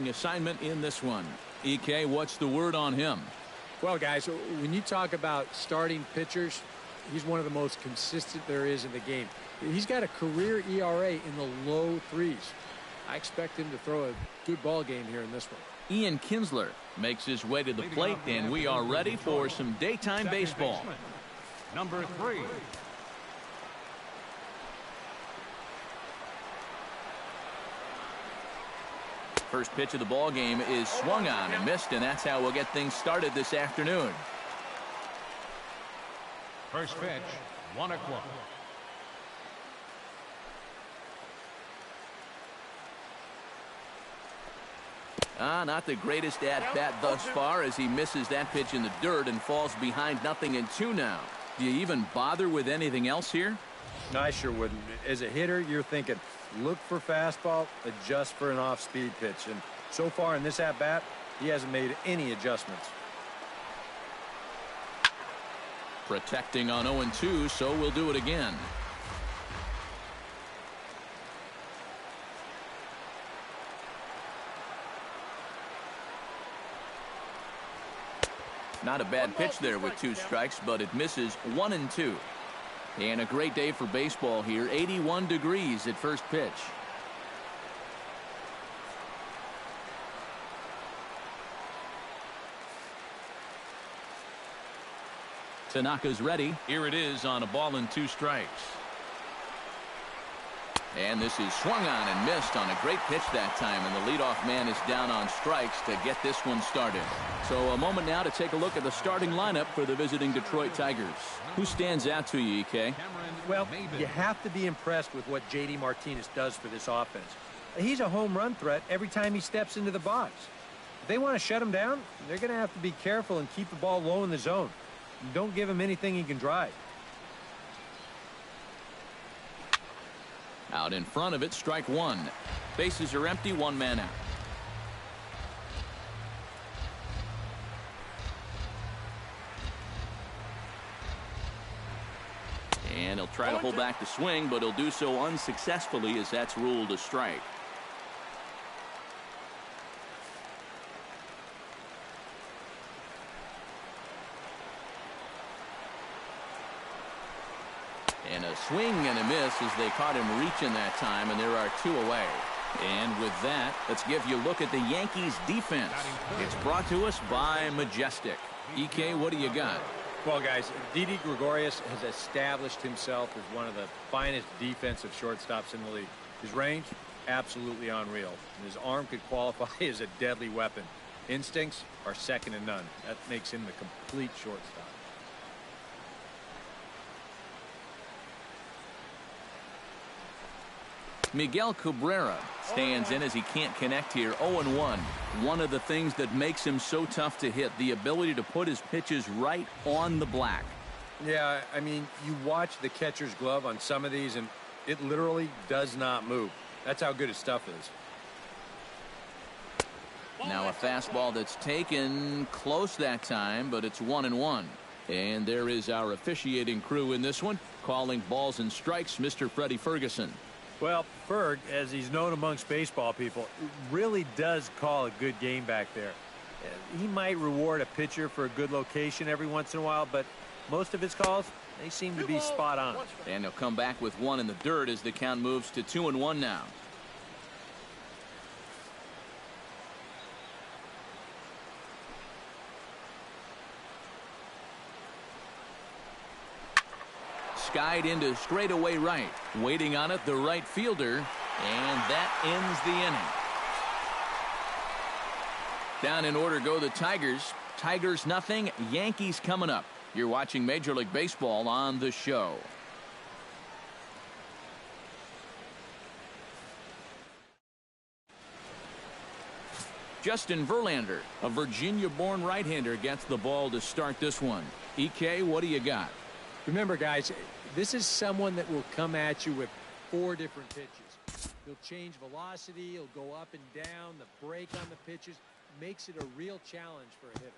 Assignment in this one. EK, what's the word on him? Well, guys, when you talk about starting pitchers, he's one of the most consistent there is in the game. He's got a career ERA in the low threes. I expect him to throw a good ball game here in this one. Ian Kinsler makes his way to the plate, and we are ready for some daytime baseball. Number 3. First pitch of the ball game is swung on and missed, and that's how we'll get things started this afternoon. First pitch, 1 o'clock. Not the greatest at-bat thus far as he misses that pitch in the dirt and falls behind 0-2 now. Do you even bother with anything else here? No, I sure wouldn't. As a hitter, you're thinking, look for fastball, adjust for an off-speed pitch. And so far in this at-bat, he hasn't made any adjustments. Protecting on 0-2, so we'll do it again. Not a bad pitch there with 2 strikes, but it misses 1-2. And a great day for baseball here. 81 degrees at first pitch. Tanaka's ready. Here it is on a ball and 2 strikes. And this is swung on and missed on a great pitch that time, and the leadoff man is down on strikes to get this one started. So a moment now to take a look at the starting lineup for the visiting Detroit Tigers. Who stands out to you, EK? Well, you have to be impressed with what J.D. Martinez does for this offense. He's a home run threat every time he steps into the box. If they want to shut him down, they're going to have to be careful and keep the ball low in the zone. Don't give him anything he can drive. Out in front of it, strike 1. Bases are empty, 1 man out. And he'll try to hold back the swing, but he'll do so unsuccessfully as that's ruled a strike. And a swing and a miss as they caught him reaching that time, and there are 2 away. And with that, let's give you a look at the Yankees defense. It's brought to us by Majestic. EK, what do you got? Well, guys, Didi Gregorius has established himself as one of the finest defensive shortstops in the league. His range, absolutely unreal. And his arm could qualify as a deadly weapon. Instincts are second to none. That makes him the complete shortstop. Miguel Cabrera stands in as he can't connect here. 0-1. One of the things that makes him so tough to hit, the ability to put his pitches right on the black. Yeah, I mean, you watch the catcher's glove on some of these, and it literally does not move. That's how good his stuff is. Now a fastball that's taken close that time, but it's 1-1. And there is our officiating crew in this one, calling balls and strikes, Mr. Freddie Ferguson. Well, Ferg, as he's known amongst baseball people, really does call a good game back there. He might reward a pitcher for a good location every once in a while, but most of his calls, they seem to be spot on. And he'll come back with 1 in the dirt as the count moves to 2-1 now. Skied into straightaway right. Waiting on it, the right fielder. And that ends the inning. Down in order go the Tigers. Tigers nothing, Yankees coming up. You're watching Major League Baseball on the show. Justin Verlander, a Virginia-born right-hander, gets the ball to start this one. EK, what do you got? Remember, guys, this is someone that will come at you with 4 different pitches. He'll change velocity, he'll go up and down, the break on the pitches makes it a real challenge for a hitter.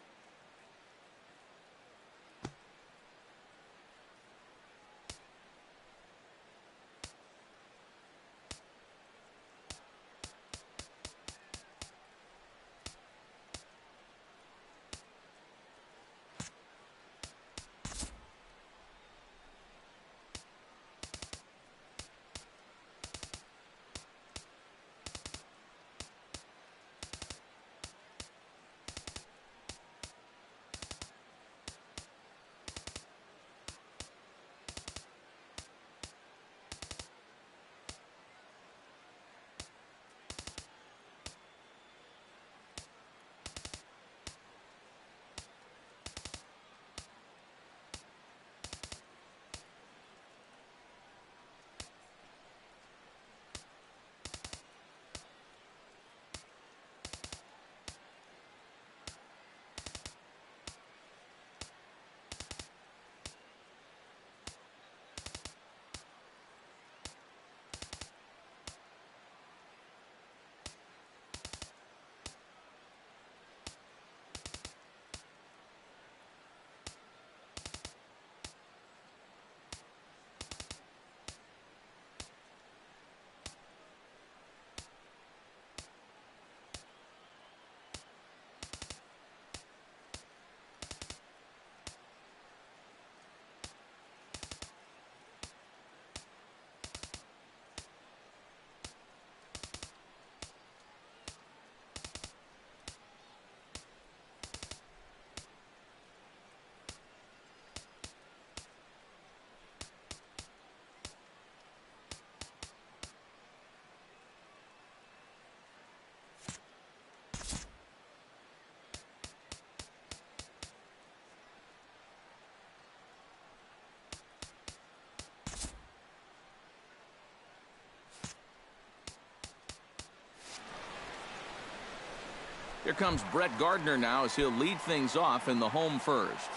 Here comes Brett Gardner now as he'll lead things off in the home first.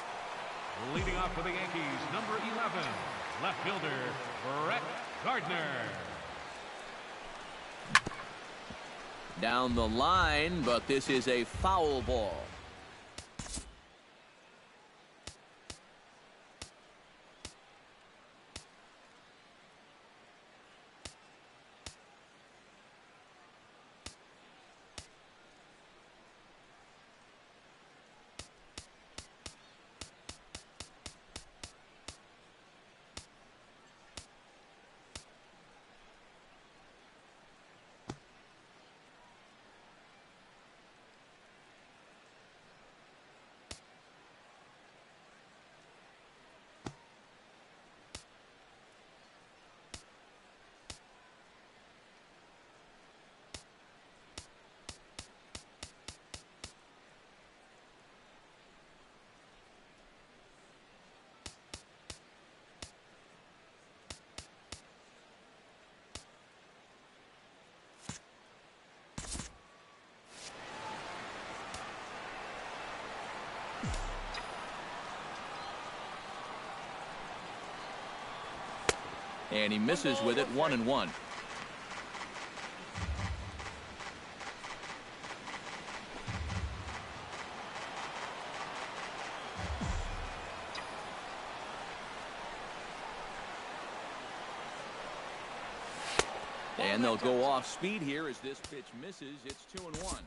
Leading off for the Yankees, number 11, left fielder, Brett Gardner. Down the line, but this is a foul ball. And he misses with it, 1-1. And they'll go off speed here as this pitch misses. It's 2-1.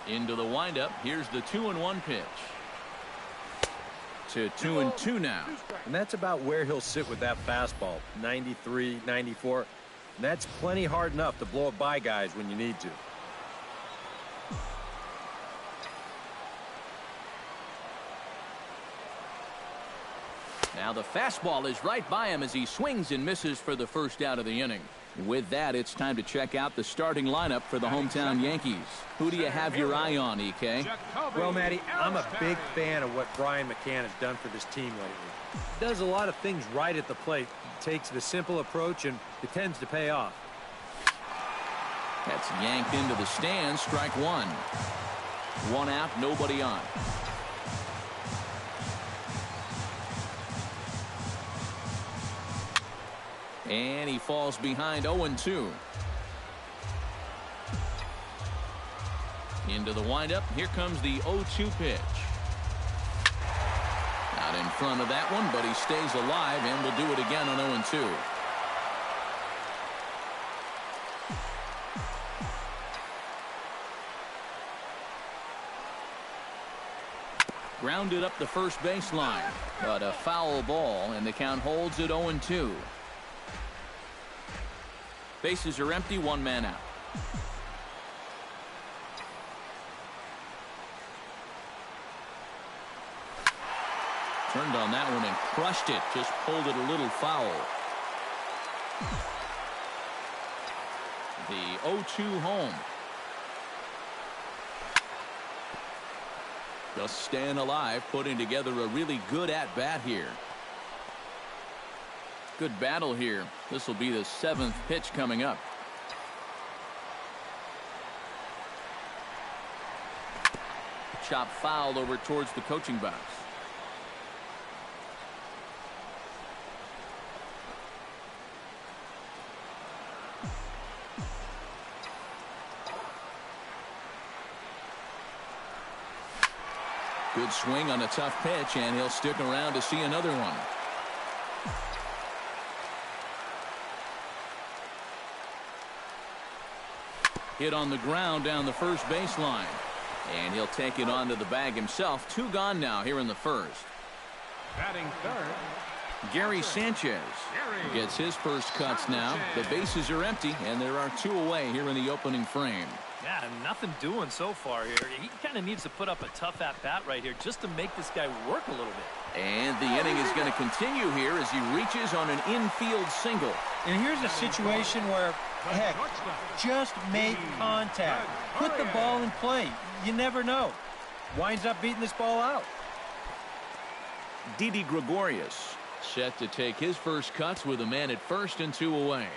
Into the windup. Here's the 2-1 pitch. To 2-2 now. And that's about where he'll sit with that fastball. 93, 94. And that's plenty hard enough to blow it by guys when you need to. Now the fastball is right by him as he swings and misses for the first out of the inning. With that, it's time to check out the starting lineup for the hometown Yankees. Who do you have your eye on, EK? Well, Matty, I'm a big fan of what Brian McCann has done for this team lately. He does a lot of things right at the plate. He takes the simple approach, and it tends to pay off. That's yanked into the stands. Strike one. One out, nobody on. And he falls behind 0-2. Into the windup. Here comes the 0-2 pitch. Out in front of that one, but he stays alive and will do it again on 0-2. Grounded up the first baseline, but a foul ball, and the count holds at 0-2. Bases are empty, one man out. Turned on that one and crushed it. Just pulled it a little foul. The 0-2 home. Just staying alive, putting together a really good at-bat here. Good battle here. This will be the 7th pitch coming up. Chop fouled over towards the coaching box. Good swing on a tough pitch, and he'll stick around to see another one. Hit on the ground down the first baseline. And he'll take it onto the bag himself. 2 gone now here in the first. Batting third, Gary Sanchez gets his first cuts now. The bases are empty, and there are 2 away here in the opening frame. Yeah, nothing doing so far here. He kind of needs to put up a tough at-bat right here just to make this guy work a little bit. And the inning is going to continue here as he reaches on an infield single. And here's a situation where, heck, just make contact. Put the ball in play. You never know. Winds up beating this ball out. Didi Gregorius set to take his first cuts with a man at first and 2 away.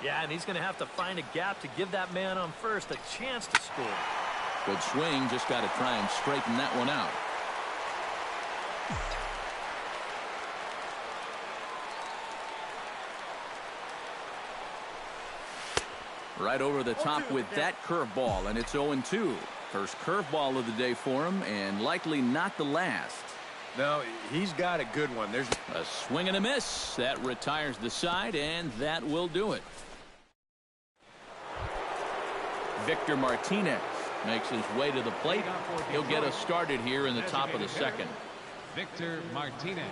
Yeah, and he's going to have to find a gap to give that man on first a chance to score. Good swing, just got to try and straighten that one out. Right over the top with that curveball, and it's 0-2. First curveball of the day for him, and likely not the last. No, he's got a good one. There's a swing and a miss. That retires the side, and that will do it. Victor Martinez makes his way to the plate. He'll get us started here in the top of the second. Victor Martinez.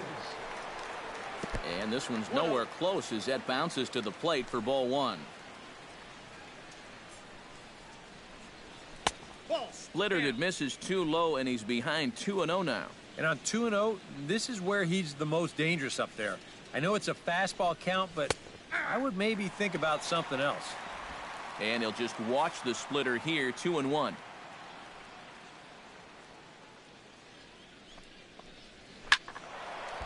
And this one's nowhere close as that bounces to the plate for ball 1. Splitter that misses too low, and he's behind 2-0 now. And on 2-0, this is where he's the most dangerous up there. I know it's a fastball count, but I would maybe think about something else. And he'll just watch the splitter here, 2-1.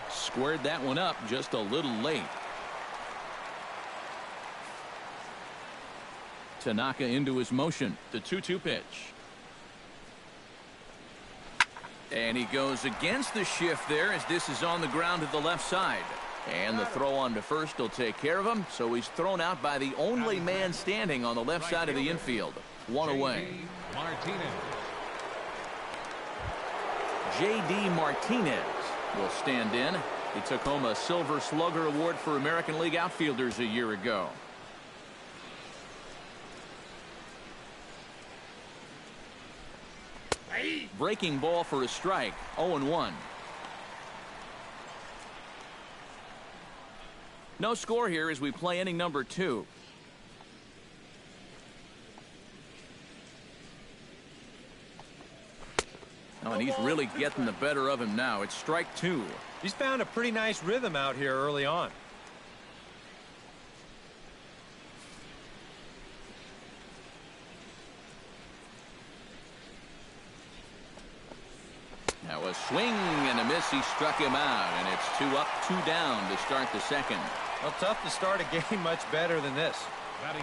Squared that one up just a little late. Tanaka into his motion. The 2-2 pitch. And he goes against the shift there as this is on the ground to the left side. And the throw on to first will take care of him. So he's thrown out by the only man standing on the left side of the infield. 1 away. J.D. Martinez will stand in. He took home a Silver Slugger Award for American League outfielders a year ago. Breaking ball for a strike. 0-1. No score here as we play inning number 2. Oh, and he's really getting the better of him now. It's strike 2. He's found a pretty nice rhythm out here early on. Now a swing and a miss. He struck him out, and it's 2 up, 2 down to start the second. Well, tough to start a game much better than this.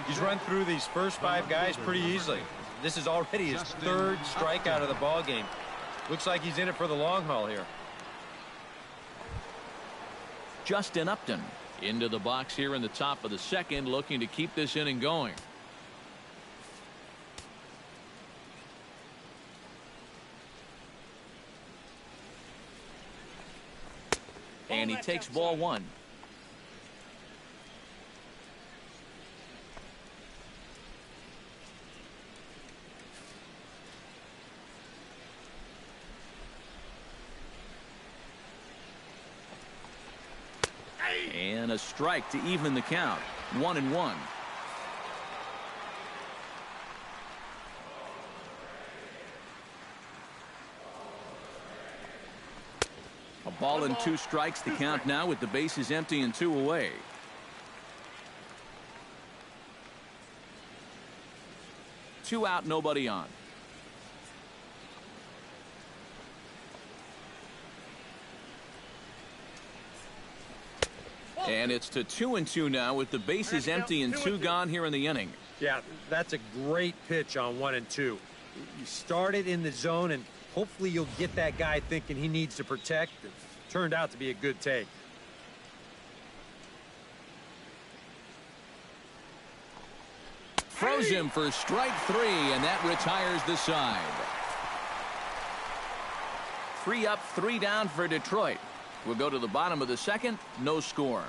He's run through these first 5 guys pretty easily. This is already his 3rd strikeout of the ball game. Looks like he's in it for the long haul here. Justin Upton into the box here in the top of the second, looking to keep this inning going. And he takes ball 1. And a strike to even the count. 1-1. A ball and 2 strikes to count now with the bases empty and 2 away. Two out, nobody on. And it's to 2-2 now with the bases empty and 2 gone here in the inning. Yeah, that's a great pitch on 1 and 2. You start it in the zone, and hopefully you'll get that guy thinking he needs to protect. It turned out to be a good take. Froze him for strike 3, and that retires the side. 3 up, 3 down for Detroit. We'll go to the bottom of the second. No score.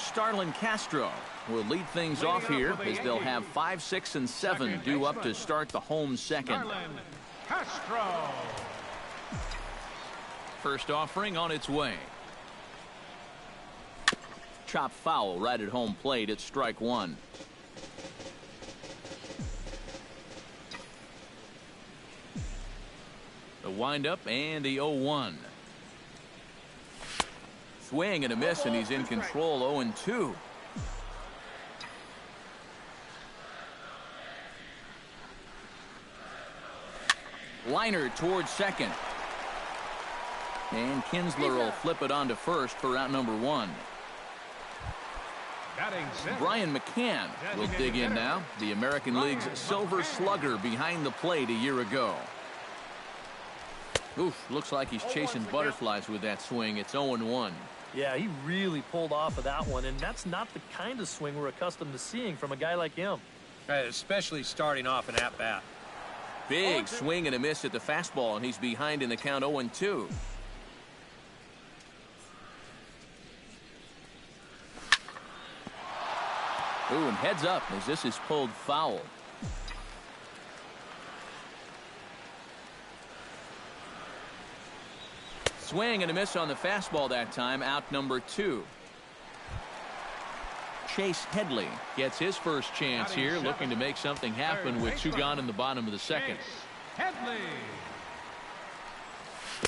Starlin Castro will lead things off here as they'll have 5, 6, and 7 due up to start the home second. Starlin Castro. First offering on its way. Chop foul right at home plate. It's strike one. The windup and the 0-1. Swing and a miss, and he's in control. 0-2. Liner towards second. And Kinsler will flip it on to first for out number 1. Brian McCann will dig in now. The American League's Silver Slugger behind the plate a year ago. Oof, looks like he's chasing butterflies with that swing. It's 0-1. Yeah, he really pulled off of that one, and that's not the kind of swing we're accustomed to seeing from a guy like him. Especially starting off an at-bat. Big swing and a miss at the fastball, and he's behind in the count 0-2. Ooh, and heads up as this is pulled foul. Swing and a miss on the fastball that time. Out number 2. Chase Headley gets his first chance here, looking to make something happen with 2 gone in the bottom of the second. Headley.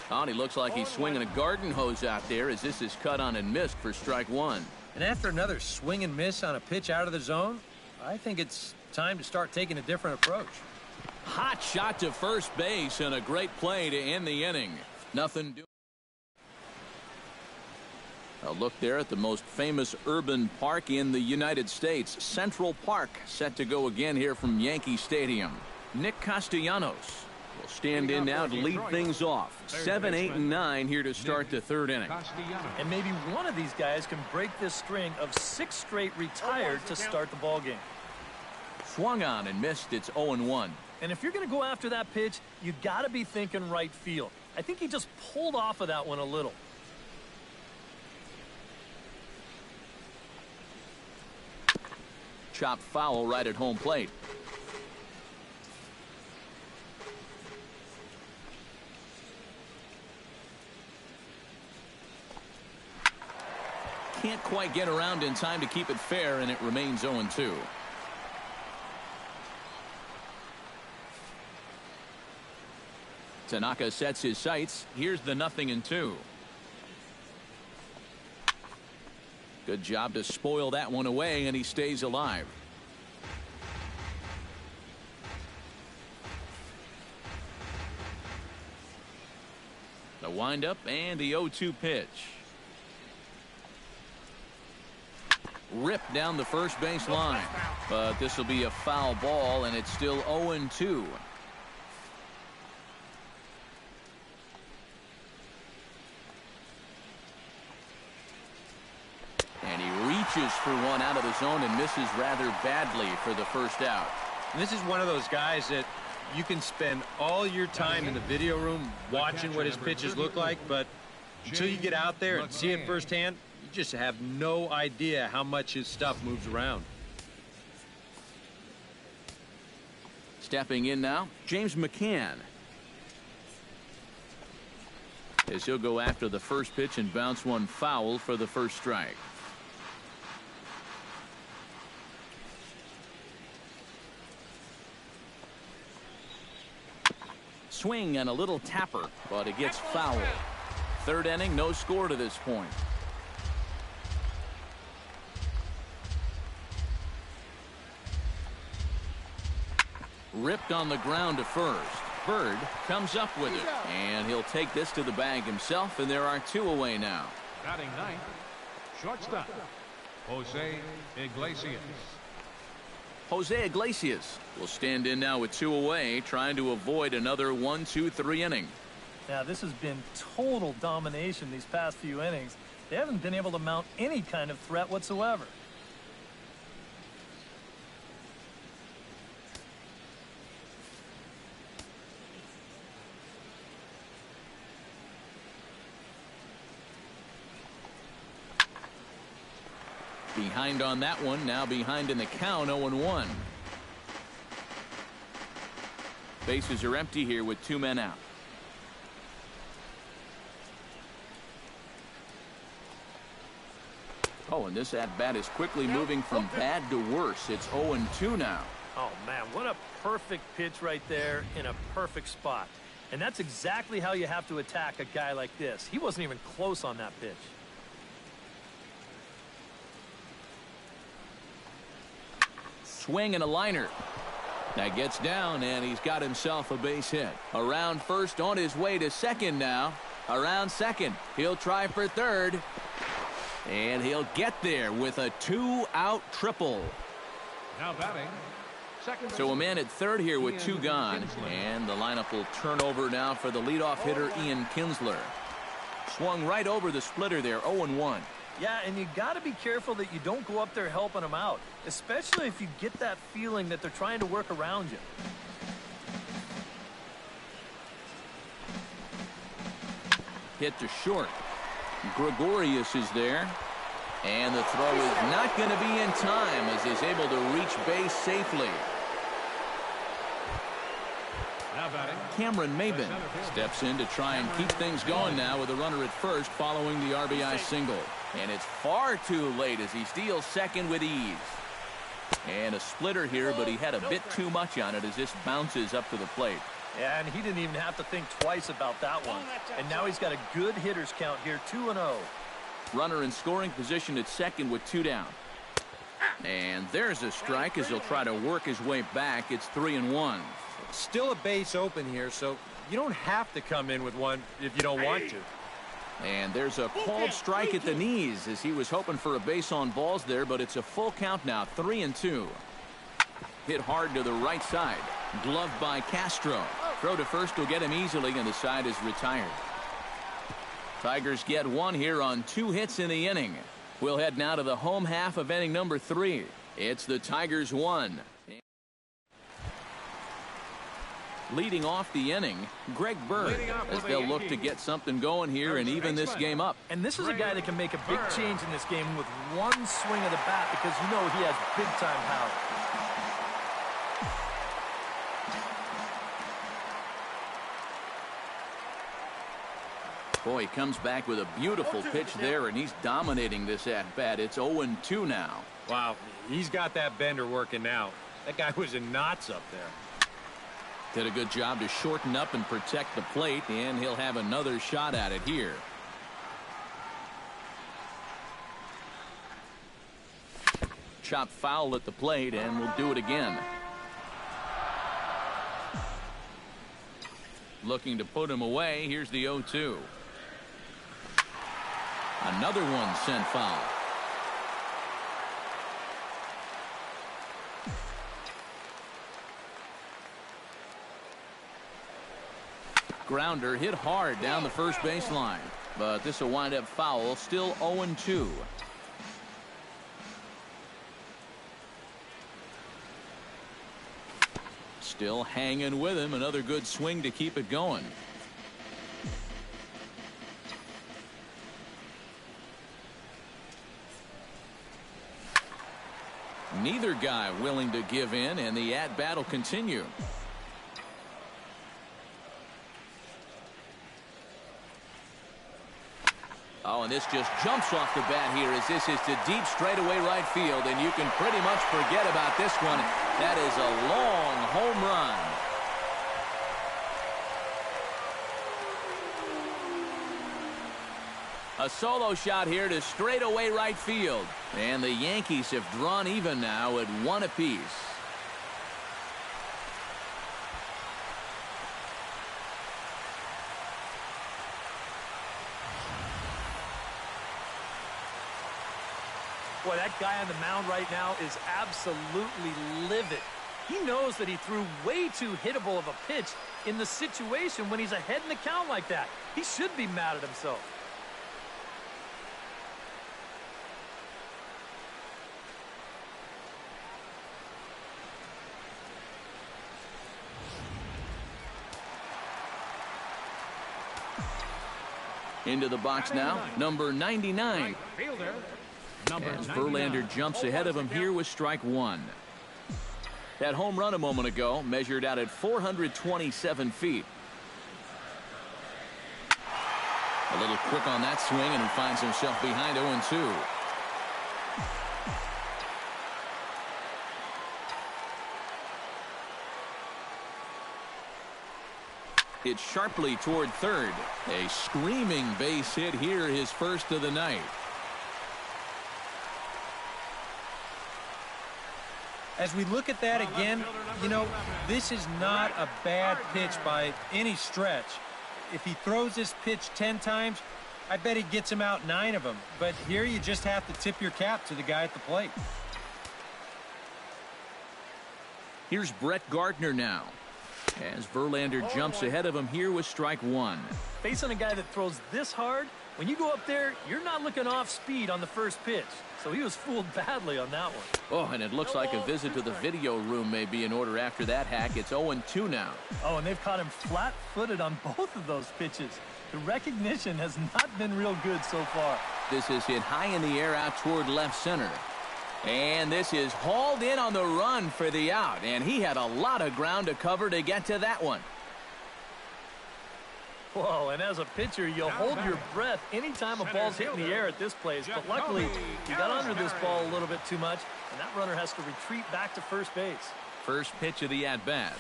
Oh, and he looks like he's swinging a garden hose out there as this is cut on and missed for strike 1. And after another swing and miss on a pitch out of the zone, I think it's time to start taking a different approach. Hot shot to first base and a great play to end the inning. Nothing doing. A look there at the most famous urban park in the United States, Central Park, set to go again here from Yankee Stadium. Nick Castellanos will stand in now to lead things off. 7, 8, and 9 here to start the third inning. And maybe one of these guys can break this string of 6 straight retired to start the ball game. Swung on and missed. It's 0-1. And if you're going to go after that pitch, you got to be thinking right field. I think he just pulled off of that one a little. Chopped foul right at home plate. Can't quite get around in time to keep it fair, and it remains 0-2. Tanaka sets his sights. Here's the 0-2. Good job to spoil that one away, and he stays alive. The windup and the 0-2 pitch. Ripped down the first base line, but this will be a foul ball, and it's still 0-2. And he reaches for one out of the zone and misses rather badly for the first out. And this is one of those guys that you can spend all your time in the video room watching what his pitches look like, but until you get out there and see it firsthand, you just have no idea how much his stuff moves around. Stepping in now, James McCann. As he'll go after the first pitch and bounce one foul for the first strike. Swing and a little tapper, but it gets foul. Third inning, no score to this point. Ripped on the ground to first. Bird comes up with it, and he'll take this to the bag himself, and there are 2 away now. Batting ninth, shortstop, Jose Iglesias. Jose Iglesias will stand in now with 2 away, trying to avoid another 1, 2, 3 inning. Now, this has been total domination these past few innings. They haven't been able to mount any kind of threat whatsoever. Behind on that one, now behind in the count, 0-1. Bases are empty here with 2 men out. Oh, and this at-bat is quickly moving from bad to worse. It's 0-2 now. Oh, man, what a perfect pitch right there in a perfect spot. And that's exactly how you have to attack a guy like this. He wasn't even close on that pitch. Swing and a liner. That gets down, and he's got himself a base hit. Around first, on his way to second now. Around second. He'll try for third. And he'll get there with a 2-out triple. Now batting. So a man at third here with 2 gone. And the lineup will turn over now for the leadoff hitter, Ian Kinsler. Swung right over the splitter there, 0-1. Yeah, and you got to be careful that you don't go up there helping them out, especially if you get that feeling that they're trying to work around you. Hit to short. Gregorius is there. And the throw is not going to be in time as he's able to reach base safely. Now batting. Cameron Maben steps in to try and keep things going now with a runner at first following the RBI single. And it's far too late as he steals second with ease. And a splitter here, but he had a bit too much on it as this bounces up to the plate. Yeah, and he didn't even have to think twice about that one. And now he's got a good hitters count here, 2-0. Runner in scoring position at second with 2 down. And there's a strike as he'll try to work his way back. It's 3-1. Still a base open here, so you don't have to come in with one if you don't want to. And there's a called strike at the knees as he was hoping for a base on balls there, but it's a full count now, 3-2. Hit hard to the right side. Gloved by Castro. Throw to first will get him easily, and the side is retired. Tigers get 1 here on 2 hits in the inning. We'll head now to the home half of inning number 3. It's the Tigers 1. Leading off the inning, Greg Bird, as they'll look to get something going here and even this game up. And this is a guy that can make a big change in this game with one swing of the bat because you know he has big-time power. Boy, he comes back with a beautiful pitch there, and he's dominating this at-bat. It's 0-2 now. Wow, he's got that bender working now. That guy was in knots up there. Did a good job to shorten up and protect the plate, and he'll have another shot at it here. Chop foul at the plate, and we'll do it again. Looking to put him away. Here's the 0-2. Another one sent foul. Grounder hit hard down the first baseline, but this will wind up foul. Still 0-2. Still hanging with him. Another good swing to keep it going. Neither guy willing to give in, and the at-bat will continue. Oh, and this just jumps off the bat here as this is to deep straightaway right field, and you can pretty much forget about this one. That is a long home run. A solo shot here to straightaway right field. And the Yankees have drawn even now at 1 apiece. Boy, that guy on the mound right now is absolutely livid. He knows that he threw way too hittable of a pitch in the situation when he's ahead in the count like that. He should be mad at himself. Into the box now, number 99. Fielder, As Verlander jumps ahead of him here with strike one. That home run a moment ago measured out at 427 feet. A little quick on that swing, and he finds himself behind 0-2. It's sharply toward third. A screaming base hit here, his first of the night. As we look at that again, you know, this is not a bad pitch by any stretch. If he throws this pitch 10 times, I bet he gets him out 9 of them. But here you just have to tip your cap to the guy at the plate. Here's Brett Gardner now, as Verlander jumps ahead of him here with strike one. Facing a guy that throws this hard, when you go up there, you're not looking off speed on the first pitch. So he was fooled badly on that one. Oh, and it looks like a visit to the video room may be in order after that hack. It's 0-2 now. Oh, and they've caught him flat-footed on both of those pitches. The recognition has not been real good so far. This is hit high in the air out toward left center. And this is hauled in on the run for the out. And he had a lot of ground to cover to get to that one. Whoa, and as a pitcher, you'll hold your breath anytime a ball's hit in the air at this place. But luckily, he got under this ball a little bit too much, and that runner has to retreat back to first base. First pitch of the at-bat.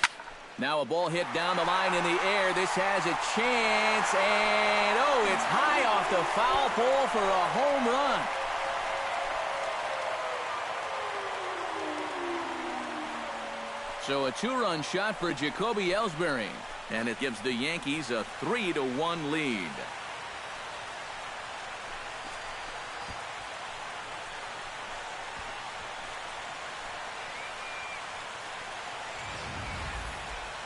Now a ball hit down the line in the air. This has a chance, and oh, it's high off the foul pole for a home run. So a two-run shot for Jacoby Ellsbury. And it gives the Yankees a 3-1 lead.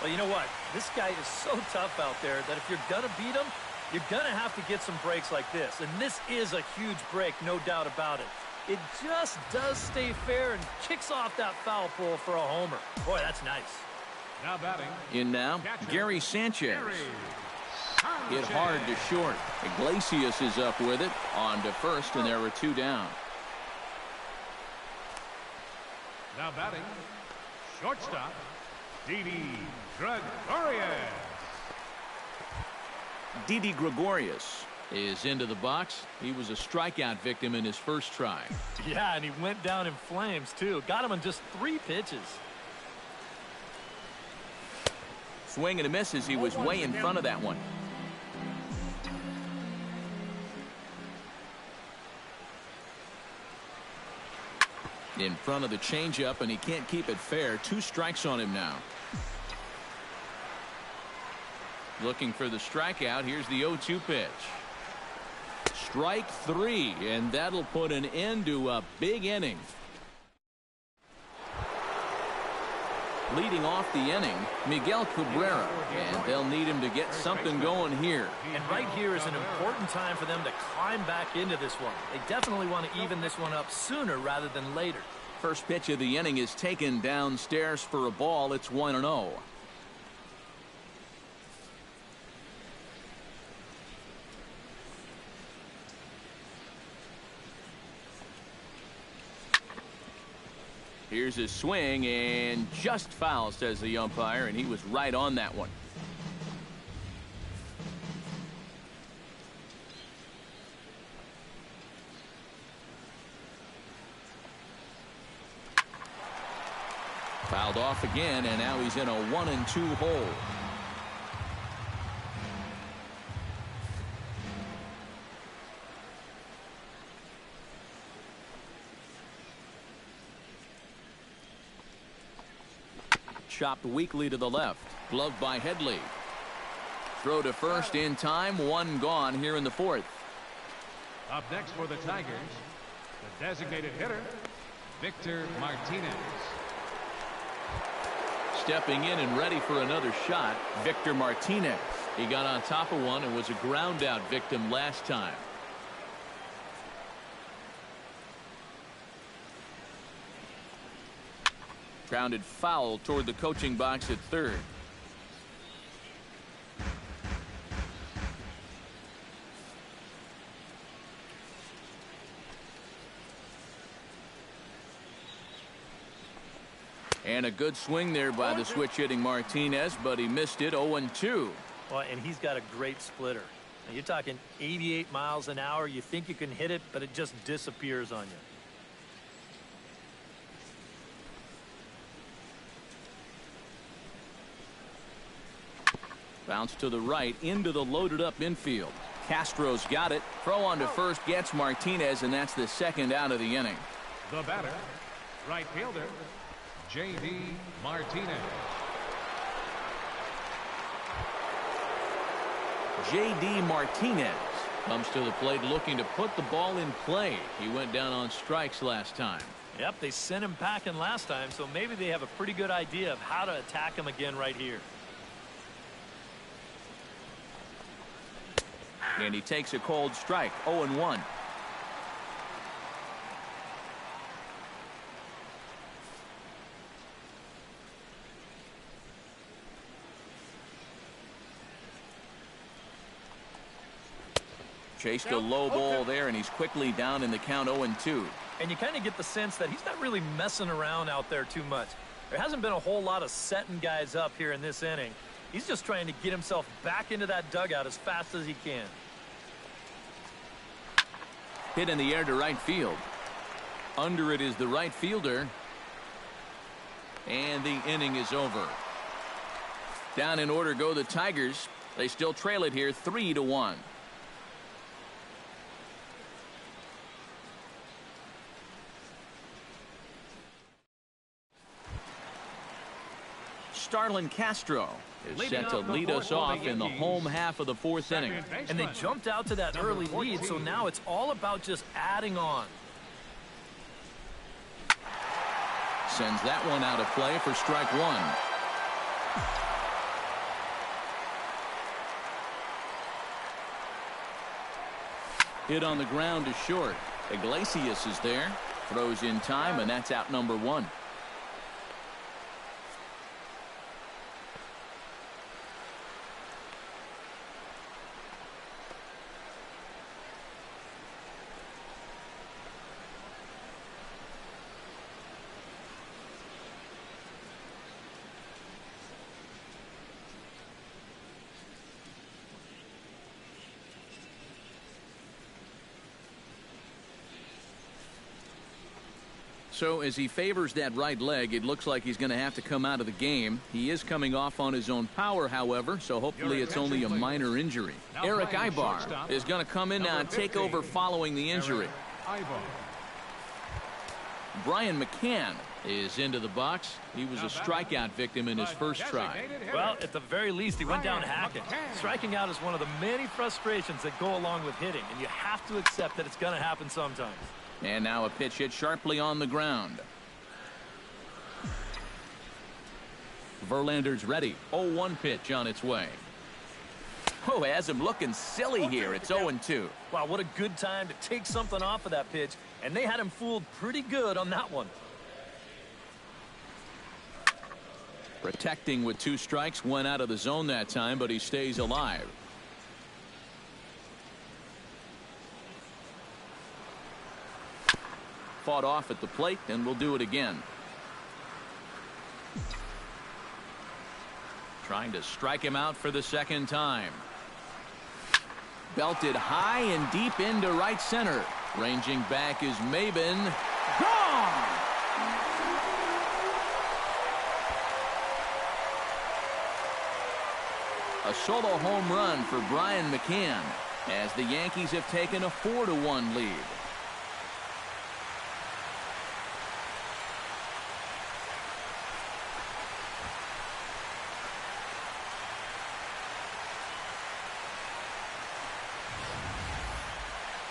Well, you know what? This guy is so tough out there that if you're going to beat him, you're going to have to get some breaks like this. And this is a huge break, no doubt about it. It just does stay fair and kicks off that foul pole for a homer. Boy, that's nice. Now batting. In now, Gary Sanchez. Hit hard to short. Iglesias is up with it on to first, and there were two down. Now batting, shortstop, Didi Gregorius. Didi Gregorius is into the box. He was a strikeout victim in his first try. Yeah, and he went down in flames, too. Got him on just 3 pitches. Swing and a miss as he was way in front of that one. In front of the changeup, and he can't keep it fair. 2 strikes on him now. Looking for the strikeout. Here's the 0-2 pitch. Strike 3, and that'll put an end to a big inning. Leading off the inning, Miguel Cabrera, and they'll need him to get something going here. And right here is an important time for them to climb back into this one. They definitely want to even this one up sooner rather than later. First pitch of the inning is taken downstairs for a ball. It's 1-0. Here's his swing, and just foul, says the umpire, and he was right on that one. Fouled off again, and now he's in a 1-2 hole. Chopped weakly to the left. Gloved by Headley. Throw to first in time. 1 gone here in the 4th. Up next for the Tigers, the designated hitter, Victor Martinez. Stepping in and ready for another shot, Victor Martinez. He got on top of one and was a ground out victim last time. Grounded foul toward the coaching box at third. And a good swing there by the switch-hitting Martinez, but he missed it. 0-2. Well, and he's got a great splitter. Now, you're talking 88 miles an hour. You think you can hit it, but it just disappears on you. Bounce to the right into the loaded-up infield. Castro's got it. Throw on to first gets Martinez, and that's the second out of the inning. The batter, right fielder, J.D. Martinez. J.D. Martinez comes to the plate looking to put the ball in play. He went down on strikes last time. Yep, they sent him packing last time, so maybe they have a pretty good idea of how to attack him again right here. And he takes a cold strike. 0-1. Chased a low ball there, and he's quickly down in the count. 0-2. And you kind of get the sense that he's not really messing around out there too much. There hasn't been a whole lot of setting guys up here in this inning. He's just trying to get himself back into that dugout as fast as he can. Hit in the air to right field. Under it is the right fielder. And the inning is over. Down in order go the Tigers. They still trail it here 3-1. Starlin Castro is set to lead us off in the home half of the fourth inning. And they jumped out to that early lead, so now it's all about just adding on. Sends that one out of play for strike one. Hit on the ground to short. Iglesias is there. Throws in time, and that's out number one. So as he favors that right leg, it looks like he's going to have to come out of the game. He is coming off on his own power, however, so hopefully it's only a minor injury. Eric Ibar is going to come in now and take over following the injury. Brian McCann is into the box. He was a strikeout victim in his first try. Well, at the very least, he went down hacking. Striking out is one of the many frustrations that go along with hitting, and you have to accept that it's going to happen sometimes. And now a pitch hit sharply on the ground. Verlander's ready. 0-1 pitch on its way. Oh, has him looking silly here. It's 0-2. Wow, what a good time to take something off of that pitch. And they had him fooled pretty good on that one. Protecting with 2 strikes. Went out of the zone that time, but he stays alive. Fought off at the plate, and we'll do it again. Trying to strike him out for the second time. Belted high and deep into right center. Ranging back is Maben. Gone! A solo home run for Brian McCann as the Yankees have taken a 4-1 lead.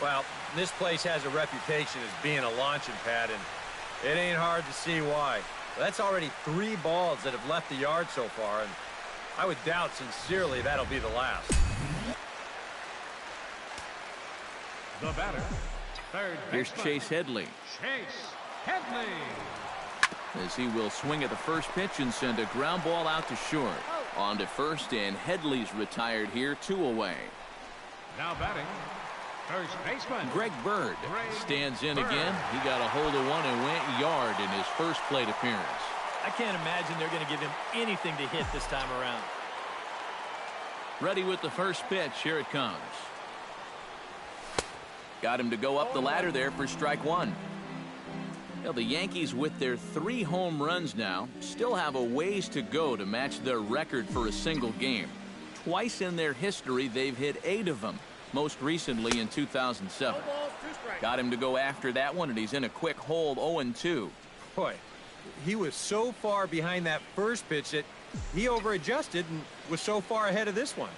Well, this place has a reputation as being a launching pad, and it ain't hard to see why. That's already 3 balls that have left the yard so far, and I would doubt sincerely that'll be the last. The batter, third Here's baseman, Chase Headley. Chase Headley. As he will swing at the first pitch and send a ground ball out to short. On to first, and Headley's retired here, 2 away. Now batting, first baseman, Greg Bird stands in again. He got a hold of one and went yard in his first plate appearance. I can't imagine they're going to give him anything to hit this time around. Ready with the first pitch. Here it comes. Got him to go up the ladder there for strike one. Well, the Yankees, with their 3 home runs now, still have a ways to go to match their record for a single game. Twice in their history, they've hit 8 of them, most recently in 2007. Got him to go after that one, and he's in a quick hold, 0-2. Boy, he was so far behind that first pitch that he over-adjusted and was so far ahead of this one.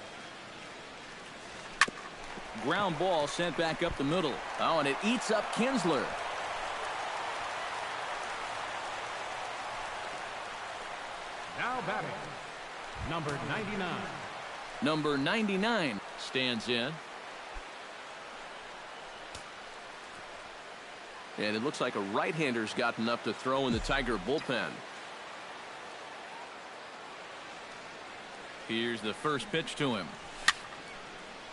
Ground ball sent back up the middle. Oh, and it eats up Kinsler. Now batting, number 99. Number 99 stands in. And it looks like a right-hander's gotten up to throw in the Tiger bullpen. Here's the first pitch to him.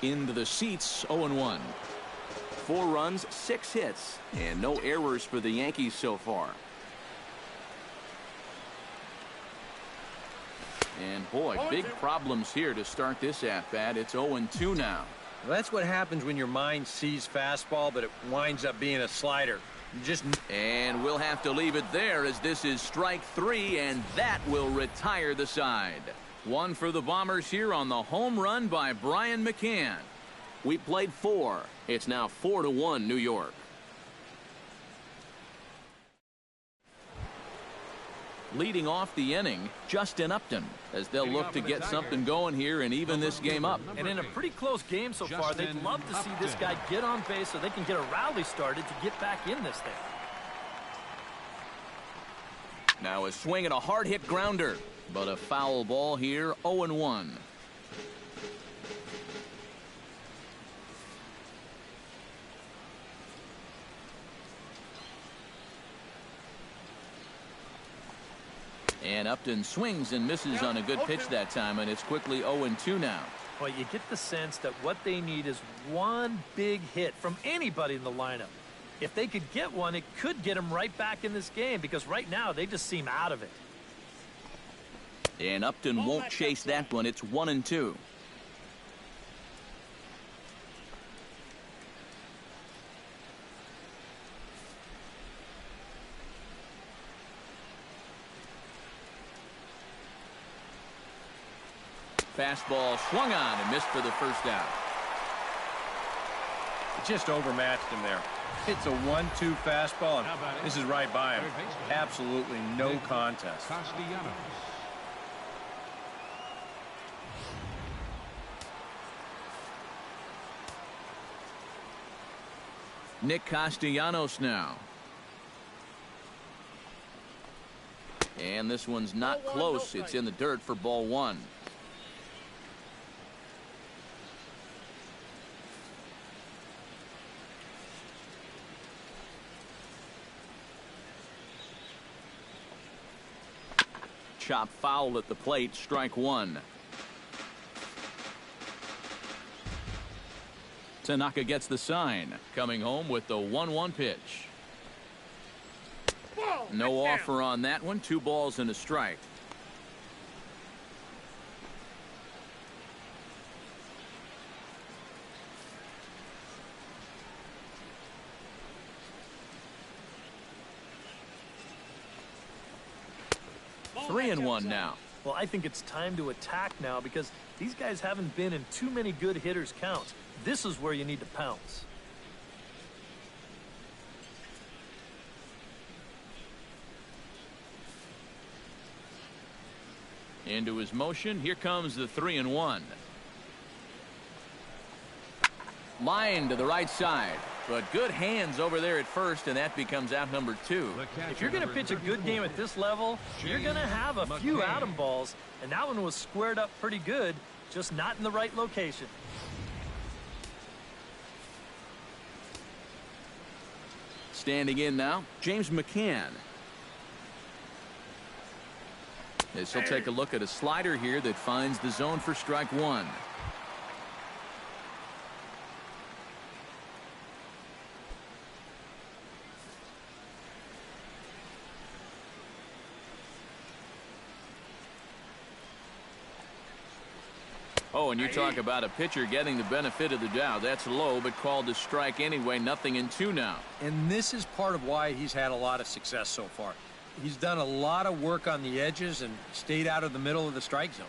Into the seats, 0-1. 4 runs, 6 hits, and no errors for the Yankees so far. And boy, big problems here to start this at-bat. It's 0-2 now. Well, that's what happens when your mind sees fastball, but it winds up being a slider. And we'll have to leave it there, as this is strike 3, and that will retire the side. 1 for the Bombers here on the home run by Brian McCann. We played 4. It's now 4-1 New York. Leading off the inning, Justin Upton, as they'll look to get something going here and even this game up. And in a pretty close game so far, they'd love to see this guy get on base so they can get a rally started to get back in this thing. Now a swing and a hard hit grounder, but a foul ball here, 0-1. And Upton swings and misses on a good pitch that time, and it's quickly 0-2 now. Well, you get the sense that what they need is one big hit from anybody in the lineup. If they could get one, it could get them right back in this game, because right now they just seem out of it. And Upton won't chase that one. It's 1-2. Fastball swung on and missed for the first out. Just overmatched him there. It's a 1-2 fastball, and this is right by him. Absolutely no contest. Nick Castellanos now. And this one's not close. It's in the dirt for ball 1. Chop foul at the plate, strike 1. Tanaka gets the sign, coming home with the 1-1 pitch. No offer on that one. 2 balls and a strike. Three and 1 now. Well, I think it's time to attack now, because these guys haven't been in too many good hitters' counts. This is where you need to pounce. Into his motion. Here comes the 3-1. Line to the right side. But good hands over there at first, and that becomes out number 2. If you're going to pitch a good game at this level, you're going to have a few out-em balls, and that one was squared up pretty good, just not in the right location. Standing in now, James McCann. As he'll take a look at a slider here that finds the zone for strike 1. Oh, and you talk about a pitcher getting the benefit of the doubt. That's low, but called to strike anyway. 0-2 now. And this is part of why he's had a lot of success so far. He's done a lot of work on the edges and stayed out of the middle of the strike zone.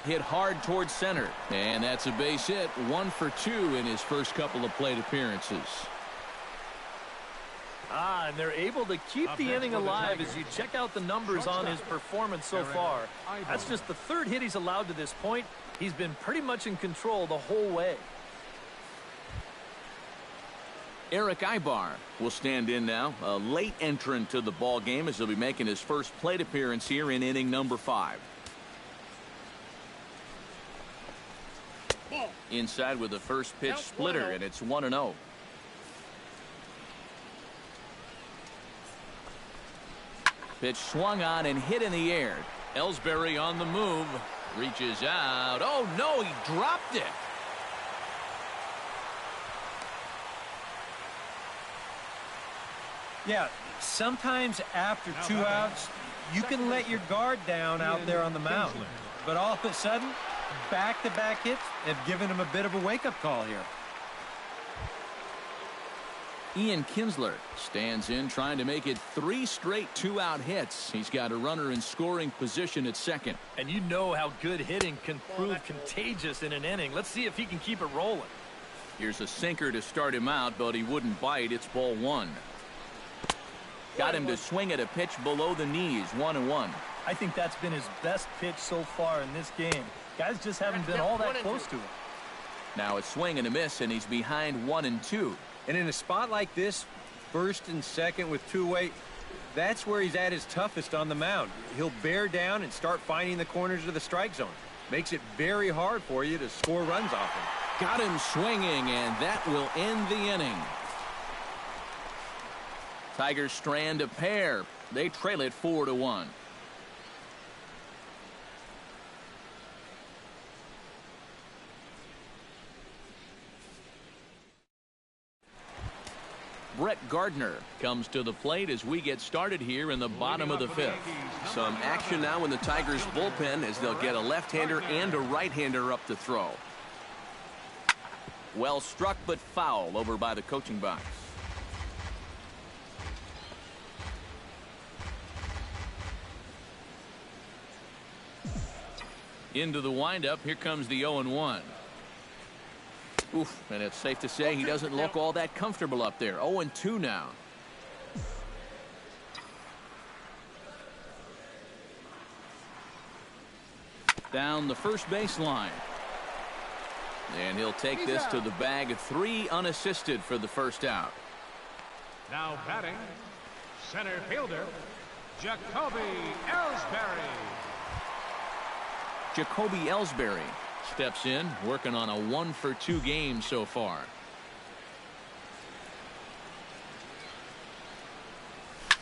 Hit hard towards center. And that's a base hit. 1 for 2 in his first couple of plate appearances. And they're able to keep the inning alive as you check out the numbers on his performance so far. That's just the third hit he's allowed to this point. He's been pretty much in control the whole way. Eric Ibar will stand in now, a late entrant to the ball game, as he'll be making his first plate appearance here in inning number 5. Inside with the first pitch splitter, and it's 1-0. Pitch swung on and hit in the air. Ellsbury on the move, reaches out. Oh no, he dropped it. Yeah, sometimes after 2 outs, you can let your guard down out there on the mound. But all of a sudden, back-to-back hits have given him a bit of a wake-up call here. Ian Kinsler stands in, trying to make it 3 straight 2-out hits. He's got a runner in scoring position at second. And you know how good hitting can prove contagious in an inning. Let's see if he can keep it rolling. Here's a sinker to start him out, but he wouldn't bite. It's ball 1. Got him to swing at a pitch below the knees. 1-1. I think that's been his best pitch so far in this game. Guys just haven't been all that close to it. Now a swing and a miss, and he's behind 1-2. And in a spot like this, first and second with 2 away, that's where he's at his toughest on the mound. He'll bear down and start finding the corners of the strike zone. Makes it very hard for you to score runs off him. Got him swinging, and that will end the inning. Tigers strand a pair. They trail it 4-1. Brett Gardner comes to the plate as we get started here in the bottom of the 5th. Some action now in the Tigers bullpen as they'll get a left-hander and a right-hander up to throw. Well struck, but foul over by the coaching box. Into the windup. Here comes the 0-1. Oof, and it's safe to say he doesn't look all that comfortable up there. 0-2 now. Down the first baseline. And he'll take this to the bag. 3 unassisted for the first out. Now batting, center fielder, Jacoby Ellsbury. Jacoby Ellsbury steps in, working on a 1 for 2 game so far.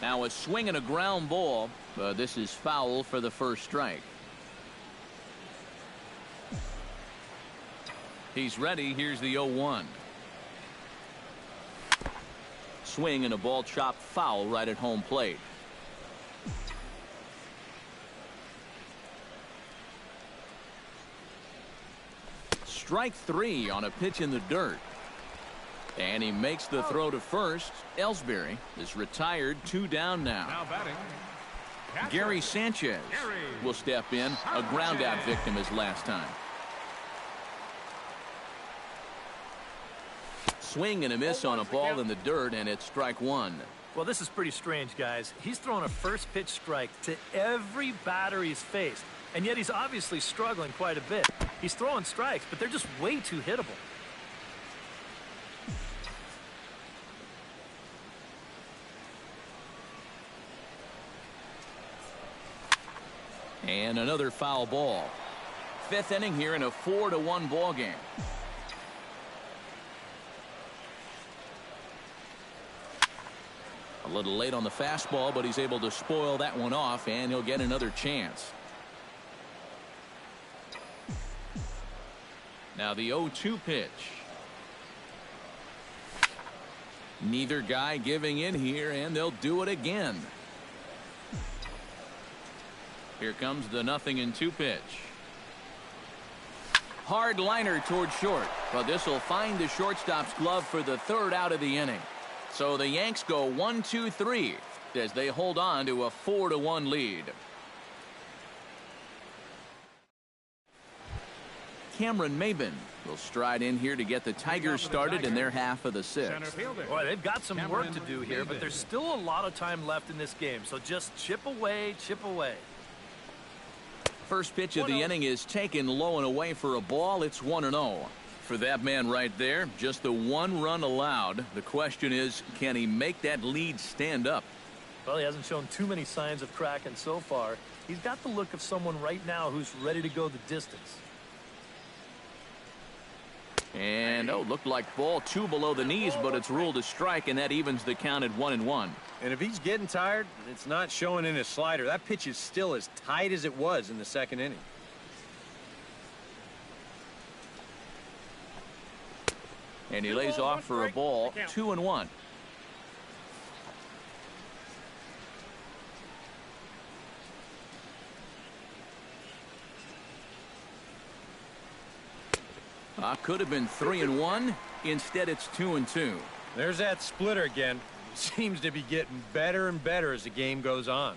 Now a swing and a ground ball. This is foul for the first strike. He's ready. Here's the 0-1. Swing and a ball chopped foul right at home plate. Strike 3 on a pitch in the dirt. And he makes the throw to first. Ellsbury is retired. 2 down now. Now batting, Gary Sanchez will step in. A ground out victim his last time. Swing and a miss on a ball in the dirt, and it's strike 1. Well, this is pretty strange, guys. He's thrown a first pitch strike to every batter he's faced, and yet he's obviously struggling quite a bit. He's throwing strikes, but they're just way too hittable. And another foul ball. 5th inning here in a 4-1 ball game. A little late on the fastball, but he's able to spoil that one off, and he'll get another chance. Now the 0-2 pitch. Neither guy giving in here, and they'll do it again. Here comes the 0-2 pitch. Hard liner toward short, but this will find the shortstop's glove for the 3rd out of the inning. So the Yanks go 1-2-3 as they hold on to a 4-1 lead. Cameron Maben will stride in here to get the Tigers started in their half of the 6th. Boy, they've got some work to do here, but there's still a lot of time left in this game, so just chip away, chip away. First pitch of the inning is taken low and away for a ball. It's 1-0. For that man right there, just the 1 run allowed. The question is, can he make that lead stand up? Well, he hasn't shown too many signs of cracking so far. He's got the look of someone right now who's ready to go the distance. And, looked like ball 2 below the knees, but it's ruled a strike, and that evens the count at 1-1. And if he's getting tired, it's not showing in his slider. That pitch is still as tight as it was in the 2nd inning. And he lays off for a ball, 2-1. Could have been 3-1. Instead, it's 2-2. There's that splitter again. Seems to be getting better and better as the game goes on.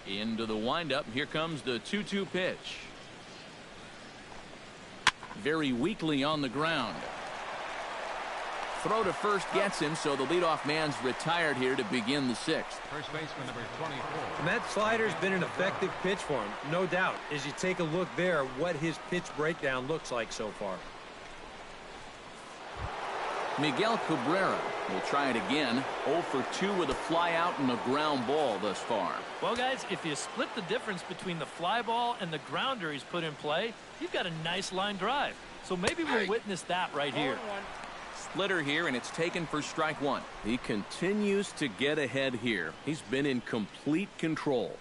Into the windup. Here comes the 2-2 pitch. Very weakly on the ground. Throw to first gets him, so the leadoff man's retired here to begin the 6th. First baseman number 24. And that slider's been an effective pitch for him, no doubt. As you take a look there, what his pitch breakdown looks like so far. Miguel Cabrera will try it again. 0 for 2 with a fly out and a ground ball thus far. Well, guys, if you split the difference between the fly ball and the grounder he's put in play, you've got a nice line drive. So maybe we'll witness that right here. Splitter here, and it's taken for strike 1. He continues to get ahead here. He's been in complete control.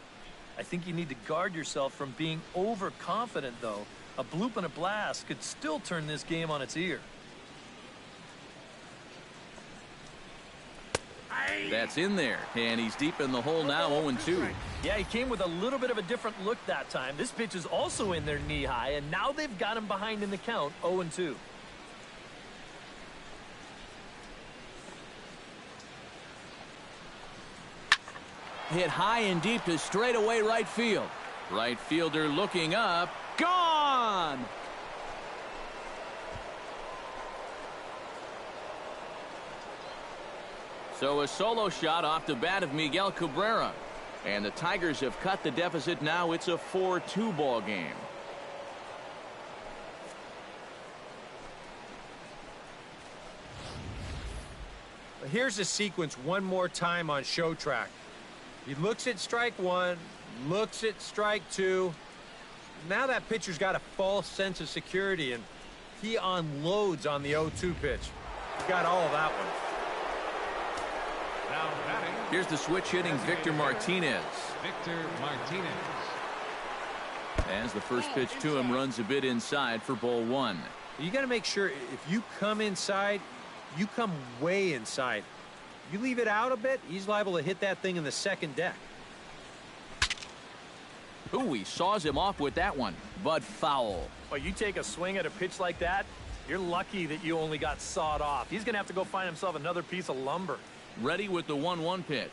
I think you need to guard yourself from being overconfident, though. A bloop and a blast could still turn this game on its ear. That's in there, and he's deep in the hole now, 0-2. Yeah, he came with a little bit of a different look that time. This pitch is also in there knee-high, and now they've got him behind in the count, 0-2. Hit high and deep to straightaway right field. Right fielder looking up. Gone! So a solo shot off the bat of Miguel Cabrera. And the Tigers have cut the deficit now. It's a 4-2 ball game. Here's the sequence one more time on show track. He looks at strike 1, looks at strike 2. Now that pitcher's got a false sense of security, and he unloads on the 0-2 pitch. He got all of that one. Now batting. Here's the switch hitting Victor Martinez. Victor Martinez. As the first pitch to him runs a bit inside for ball 1. You got to make sure if you come inside, you come way inside. You leave it out a bit, he's liable to hit that thing in the 2nd deck. Ooh, he saws him off with that one, but foul. Well, you take a swing at a pitch like that, you're lucky that you only got sawed off. He's going to have to go find himself another piece of lumber. Ready with the 1-1 pitch.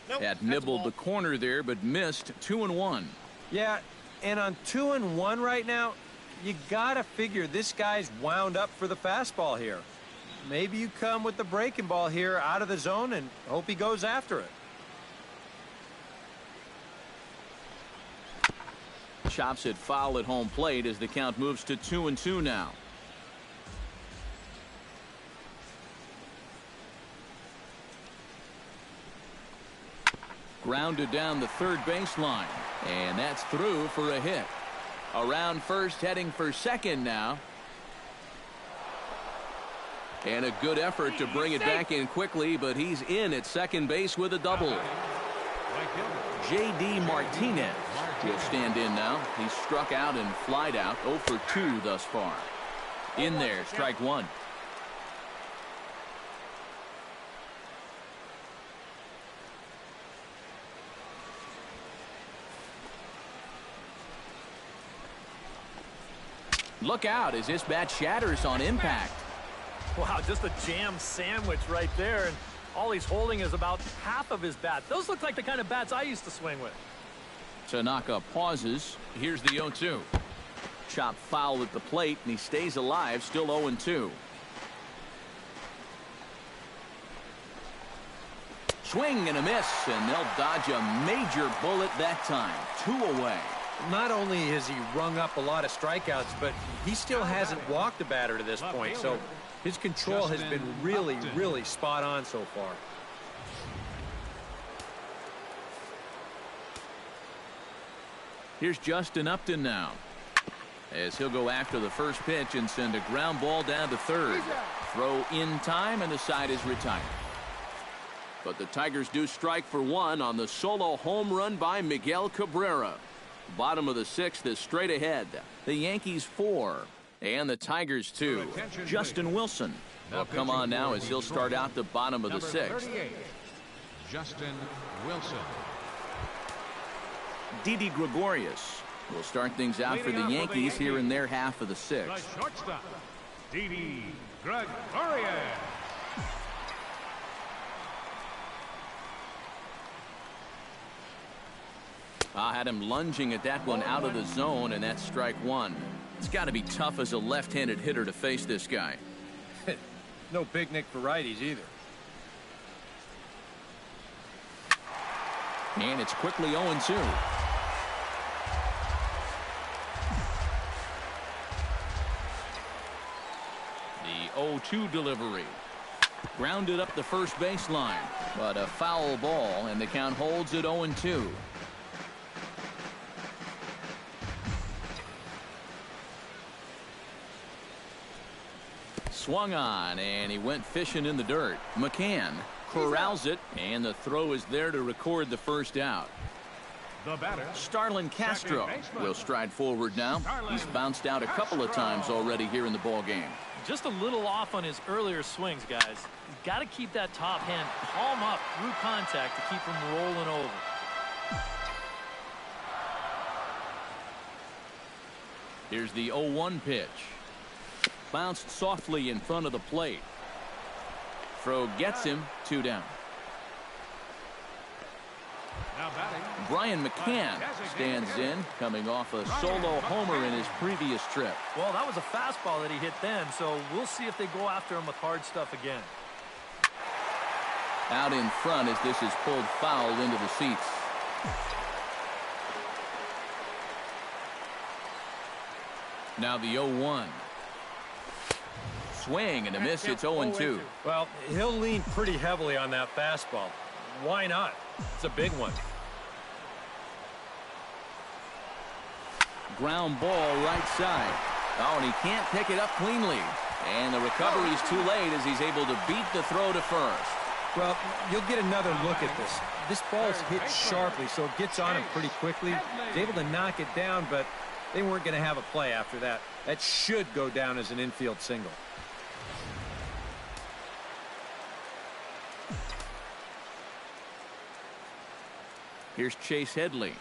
Nope, that nibbled the corner there, but missed. 2-1. Yeah, and on 2-1 right now, you gotta figure this guy's wound up for the fastball here. Maybe you come with the breaking ball here out of the zone and hope he goes after it. Chops it foul at home plate as the count moves to 2-2 now. Grounded down the third baseline, and that's through for a hit. Around first, heading for second now. And a good effort to bring it back in quickly, but he's in at second base with a double. J.D. Martinez will stand in now. He's struck out and flied out, 0 for 2 thus far. In there, strike 1. Look out as this bat shatters on impact. Wow, just a jam sandwich right there, and all he's holding is about half of his bat. Those look like the kind of bats I used to swing with. Tanaka pauses. Here's the 0-2. Chop foul at the plate, and he stays alive, still 0-2. Swing and a miss, and they'll dodge a major bullet that time. 2 away. Not only has he rung up a lot of strikeouts, but he still hasn't walked a batter to this point, so his control has been really spot on so far. Here's Justin Upton now, as he'll go after the first pitch and send a ground ball down to third. Throw in time, and the side is retired. But the Tigers do strike for one on the solo home run by Miguel Cabrera. Bottom of the 6th is straight ahead. The Yankees 4 and the Tigers 2. Justin Wilson will come on now as he'll start out the bottom of the 6th. Justin Wilson. Didi Gregorius will start things out for the Yankees here in their half of the 6th. The shortstop, Didi Gregorius. I had him lunging at that one out of the zone, and that's strike 1. It's got to be tough as a left-handed hitter to face this guy. No picnic for righties either. And it's quickly 0-2. The 0-2 delivery. Grounded up the first baseline, but a foul ball, and the count holds at 0-2. Swung on, and he went fishing in the dirt. McCann corrals it, and the throw is there to record the first out. The batter, Starlin Castro will stride forward now. He's bounced out a couple of times already here in the ball game. Just a little off on his earlier swings, guys. He's got to keep that top hand palm up through contact to keep him rolling over. Here's the 0-1 pitch. Bounced softly in front of the plate. Throw gets him, 2 down. now batting, Brian McCann stands in, coming off a solo homer in his previous trip. Well, that was a fastball that he hit then, so we'll see if they go after him with hard stuff again. Out in front as this is pulled foul into the seats. Now the 0-1. Swing and a miss. It's 0-2. Well, he'll lean pretty heavily on that fastball. Why not? It's a big one. Ground ball right side. Oh, and he can't pick it up cleanly. And the recovery's too late as he's able to beat the throw to first. Well, you'll get another look at this. This ball's hit sharply, so it gets on him pretty quickly. He's able to knock it down, but they weren't going to have a play after that. That should go down as an infield single. Here's Chase Headley,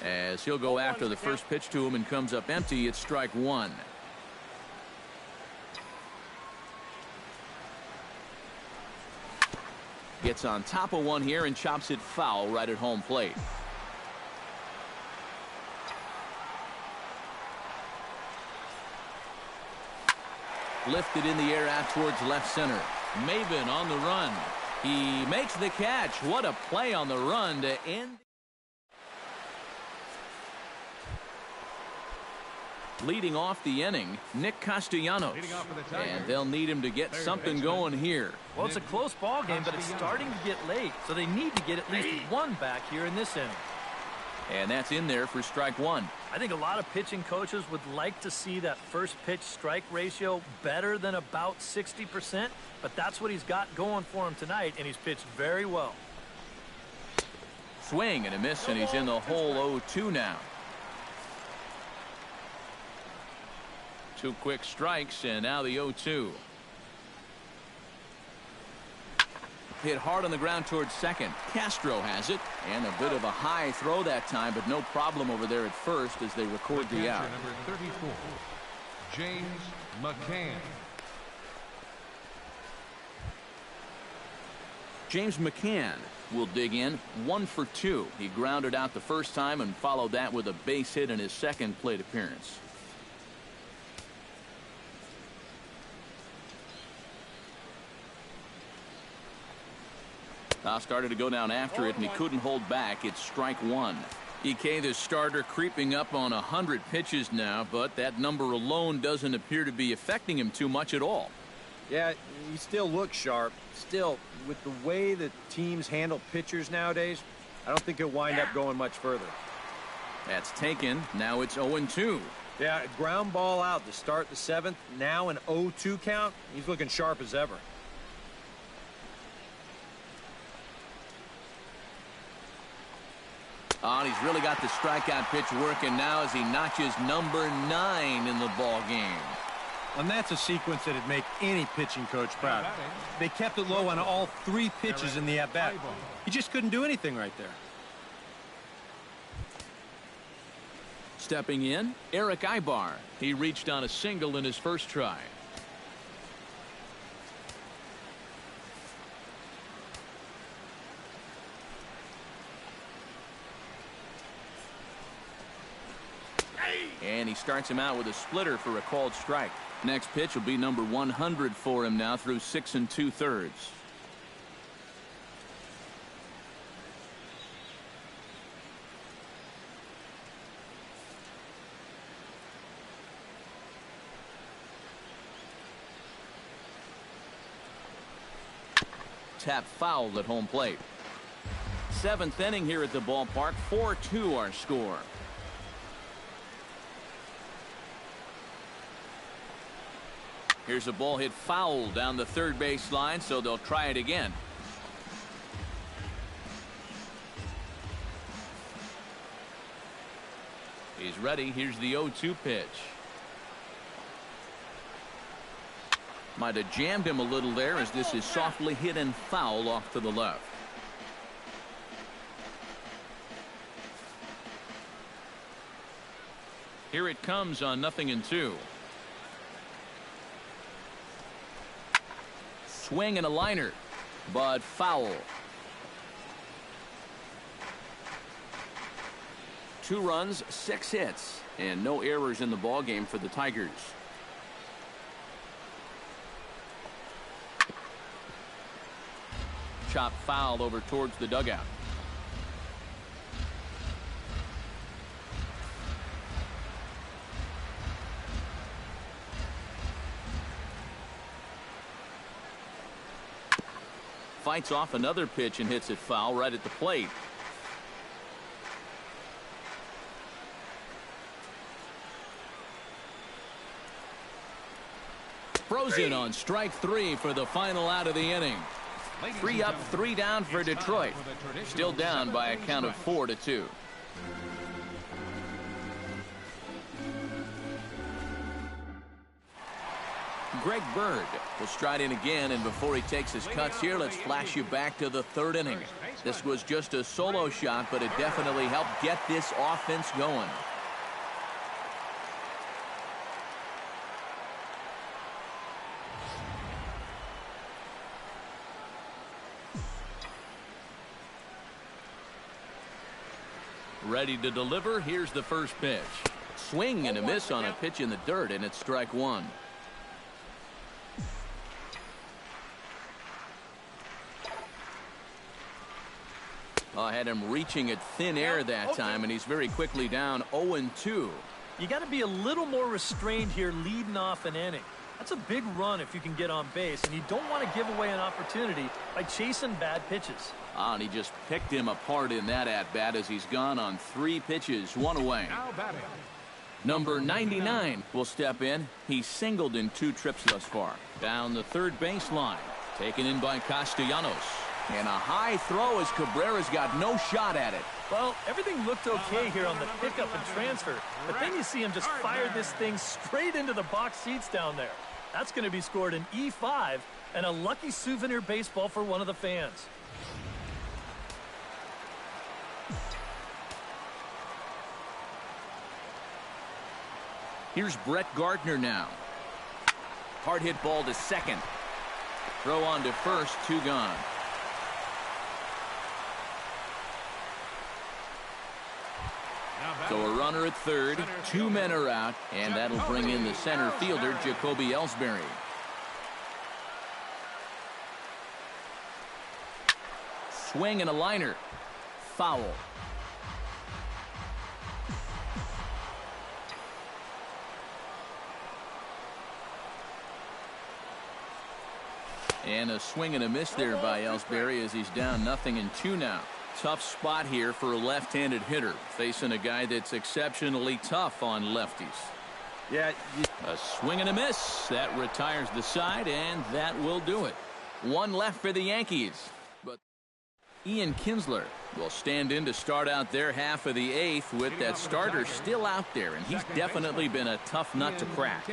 as he'll go after the first pitch to him and comes up empty. It's strike 1. Gets on top of one here and chops it foul right at home plate. Lifted in the air out towards left center. Maben on the run. He makes the catch. What a play on the run to end. Leading off the inning, Nick Castellanos. And they'll need him to get something going here. Well, it's a close ball game, but it's starting to get late, so they need to get at least one back here in this inning. And that's in there for strike 1. I think a lot of pitching coaches would like to see that first pitch strike ratio better than about 60%, but that's what he's got going for him tonight, and he's pitched very well. Swing and a miss, and he's in the hole 0-2 now. 2 quick strikes, and now the 0-2. hit hard on the ground towards second. Castro has it, and a bit of a high throw that time, but no problem over there at first as they record the out. Number 34, James McCann. James McCann will dig in 1 for 2. He grounded out the first time and followed that with a base hit in his second plate appearance. Started to go down after it, and he couldn't hold back. It's strike 1. EK, the starter, creeping up on 100 pitches now, but that number alone doesn't appear to be affecting him too much at all. Yeah, he still looks sharp. Still, with the way that teams handle pitchers nowadays, I don't think he'll wind up going much further. That's taken. Now it's 0-2. Yeah, ground ball out to start the 7th. Now an 0-2 count. He's looking sharp as ever. And he's really got the strikeout pitch working now as he notches number 9 in the ball game. And that's a sequence that'd make any pitching coach proud. They kept it low on all 3 pitches in the at-bat. He just couldn't do anything right there. Stepping in, Eric Ibar. He reached on a single in his first try. And he starts him out with a splitter for a called strike. Next pitch will be number 100 for him now through 6 2/3. Tap fouled at home plate. 7th inning here at the ballpark. 4-2 our score. Here's a ball hit foul down the third base line, so they'll try it again. He's ready. Here's the 0-2 pitch. Might have jammed him a little there as this is softly hit and foul off to the left. Here it comes on 0-2. Swing and a liner, but foul. 2 runs, 6 hits, and no errors in the ball game for the Tigers. Chop foul over towards the dugout. Fights off another pitch and hits it foul right at the plate. Frozen on strike 3 for the final out of the inning. 3 up, 3 down for Detroit. Still down by a count of 4-2. Greg Bird will stride in again, and before he takes his cuts here, let's flash you back to the 3rd inning. This was just a solo shot, but it definitely helped get this offense going. Ready to deliver. Here's the first pitch. Swing and a miss on a pitch in the dirt, and it's strike 1. Had him reaching at thin air that time, and he's very quickly down 0-2. You got to be a little more restrained here leading off an inning. That's a big run if you can get on base, and you don't want to give away an opportunity by chasing bad pitches. And he just picked him apart in that at-bat as he's gone on 3 pitches, 1 away. Now batting. Number 99 will step in. He's singled in 2 trips thus far. Down the third baseline. Taken in by Castellanos. And a high throw as Cabrera's got no shot at it. Well, everything looked okay here on the pickup and transfer, but then you see him just fire this thing straight into the box seats down there. That's going to be scored in E5 and a lucky souvenir baseball for one of the fans. Here's Brett Gardner now. Hard hit ball to second. Throw on to first, 2 gone. So a runner at third, 2 men are out, and that'll bring in the center fielder, Jacoby Ellsbury. Swing and a liner. Foul. And a swing and a miss there by Ellsbury as he's down 0-2 now. Tough spot here for a left-handed hitter, facing a guy that's exceptionally tough on lefties. Yeah. A swing and a miss. That retires the side, and that will do it. 1 left for the Yankees. But Ian Kinsler will stand in to start out their half of the 8th with that starter still out there, and he's definitely been a tough nut to crack.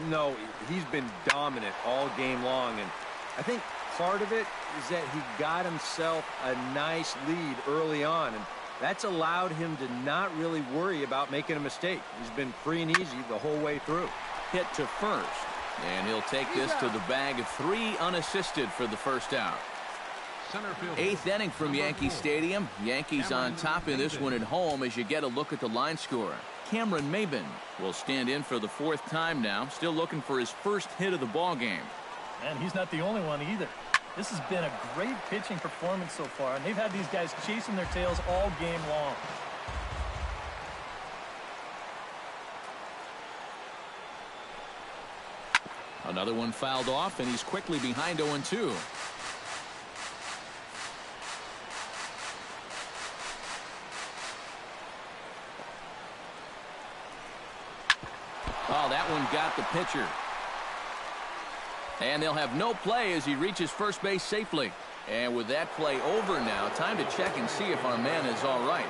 No, he's been dominant all game long, and I think part of it is that he got himself a nice lead early on, and that's allowed him to not really worry about making a mistake. He's been free and easy the whole way through. Hit to first, and he'll take this to the bag of 3 unassisted for the first out. 8th inning from Yankee Stadium. Yankees on top in this one at home as you get a look at the line score. Cameron Maybin will stand in for the 4th time now, still looking for his first hit of the ball game. And he's not the only one either. This has been a great pitching performance so far, and they've had these guys chasing their tails all game long. Another one fouled off, and he's quickly behind 0-2. Oh, that one got the pitcher. And they'll have no play as he reaches first base safely. And with that play over now, time to check and see if our man is all right.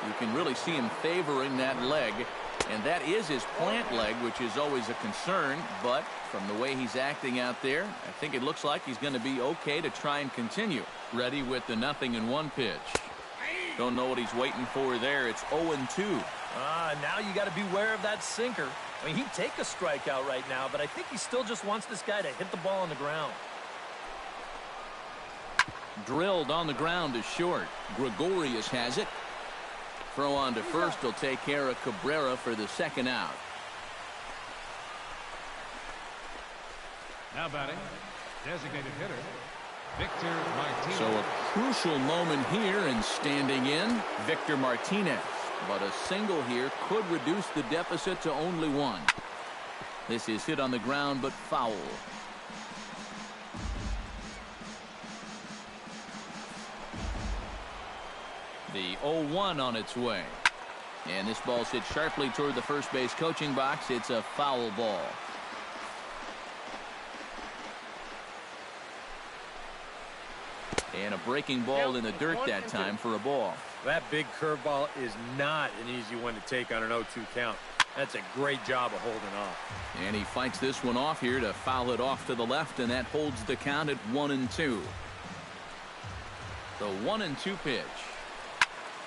You can really see him favoring that leg. And that is his plant leg, which is always a concern. But from the way he's acting out there, I think it looks like he's going to be okay to try and continue. Ready with the 0-1 pitch. Don't know what he's waiting for there. It's 0-2. Now you got to beware of that sinker. I mean, he'd take a strikeout right now, but I think he still just wants this guy to hit the ball on the ground. Drilled on the ground is short. Gregorius has it. Throw on to first will take care of Cabrera for the 2nd out. Now batting, designated hitter, Victor Martinez. So a crucial moment here, and standing in, Victor Martinez. But a single here could reduce the deficit to only 1. This is hit on the ground, but foul. The 0-1 on its way. And this ball's hit sharply toward the first base coaching box. It's a foul ball. And a breaking ball in the dirt that time for a ball. That big curveball is not an easy one to take on an 0-2 count. That's a great job of holding off. And he fights this one off here to foul it off to the left, and that holds the count at 1-2. The 1-2 pitch.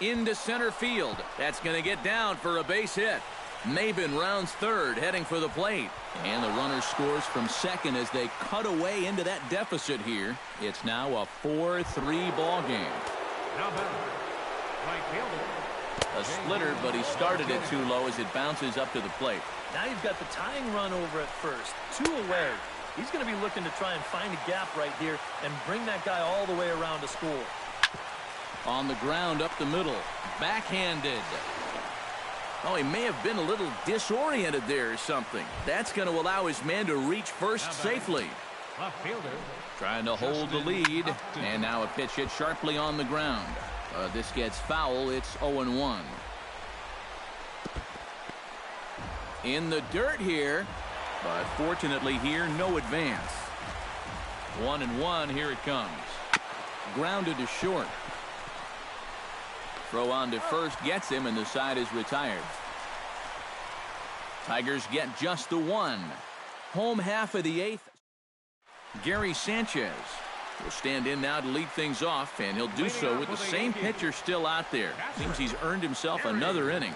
Into center field. That's going to get down for a base hit. Maybin rounds third, heading for the plate. And the runner scores from second as they cut away into that deficit here. It's now a 4-3 ball game. Now batting, right fielder. A splitter, but he started it too low as it bounces up to the plate. Now you've got the tying run over at first. 2 away. He's going to be looking to try and find a gap right here and bring that guy all the way around to score. On the ground up the middle. Backhanded. Oh, he may have been a little disoriented there or something. That's going to allow his man to reach first safely. Left fielder. Trying to hold the lead. And now a pitch hit sharply on the ground. This gets foul. It's 0-1. In the dirt here. But fortunately here, no advance. 1-1. Here it comes. Grounded to short. Throw on to first gets him, and the side is retired. Tigers get just the 1. Home half of the 8th. Gary Sanchez will stand in now to lead things off, and he'll do so with the same pitcher still out there. Seems he's earned himself another inning.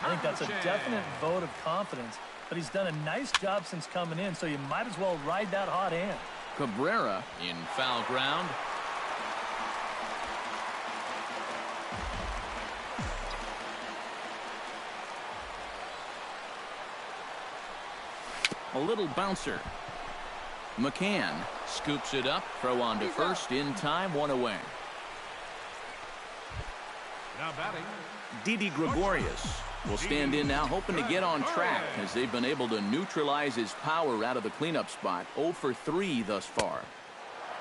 I think that's a definite vote of confidence, but he's done a nice job since coming in, so you might as well ride that hot hand. Cabrera in foul ground. A little bouncer. McCann scoops it up, throw on to first, in time, one away. Now batting, Didi Gregorius will stand in now, hoping to get on track as they've been able to neutralize his power out of the cleanup spot. 0 for 3 thus far.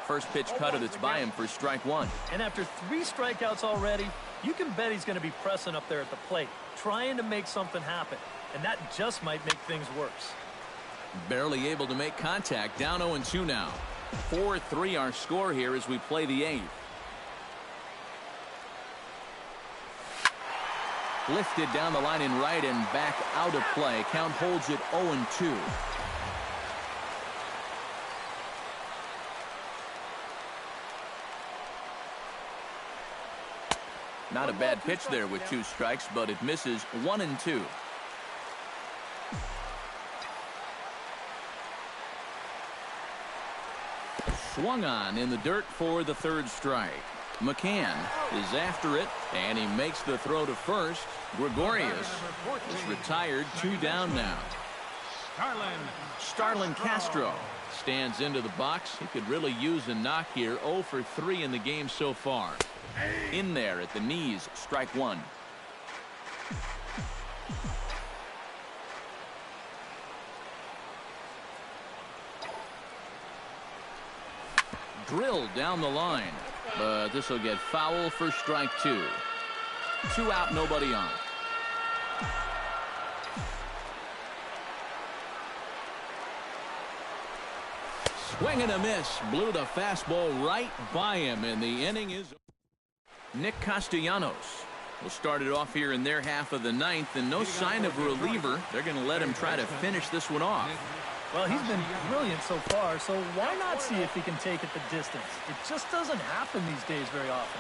First pitch cutter that's by him for strike one. And after 3 strikeouts already, you can bet he's going to be pressing up there at the plate, trying to make something happen. And that just might make things worse. Barely able to make contact. Down 0-2 now. 4-3 our score here as we play the 8th. Lifted down the line in right and back out of play. Count holds it 0-2. Not a bad pitch there with 2 strikes, but it misses. 1-2. Swung on in the dirt for the 3rd strike. McCann is after it, and he makes the throw to first. Gregorius is retired, 2 down now. Starlin Castro stands into the box. He could really use a knock here. 0 for 3 in the game so far. In there at the knees, strike one. Drilled down the line, but this will get foul for strike 2. 2 out, nobody on. Swing and a miss. Blew the fastball right by him, and the inning is... Nick Castellanos will start it off here in their half of the 9th, and no sign of a reliever. They're going to let him try to finish this one off. Well, he's been brilliant so far, so why not see if he can take it the distance? It just doesn't happen these days very often.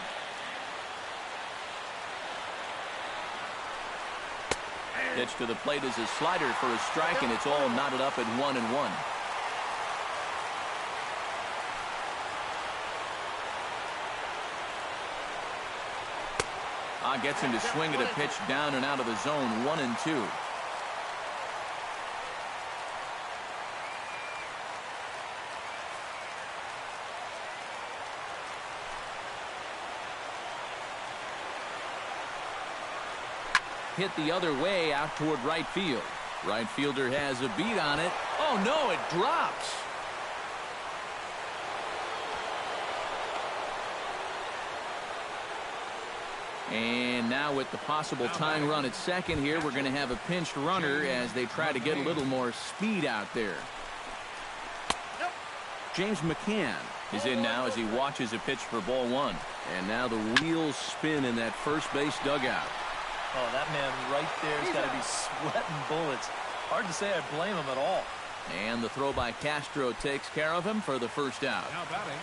Pitch to the plate is a slider for a strike, and it's all knotted up at 1-1. Gets him to swing at a pitch down and out of the zone. 1-2. Hit the other way out toward right field. Right fielder has a beat on it. Oh no, it drops. And now with the possible tying run at second here, we're going to have a pinched runner as they try to get a little more speed out there. James McCann is in now as he watches a pitch for ball one. And now the wheels spin in that first base dugout. Oh, that man right there has got to be sweating bullets. Hard to say I blame him at all. And the throw by Castro takes care of him for the first out. now batting,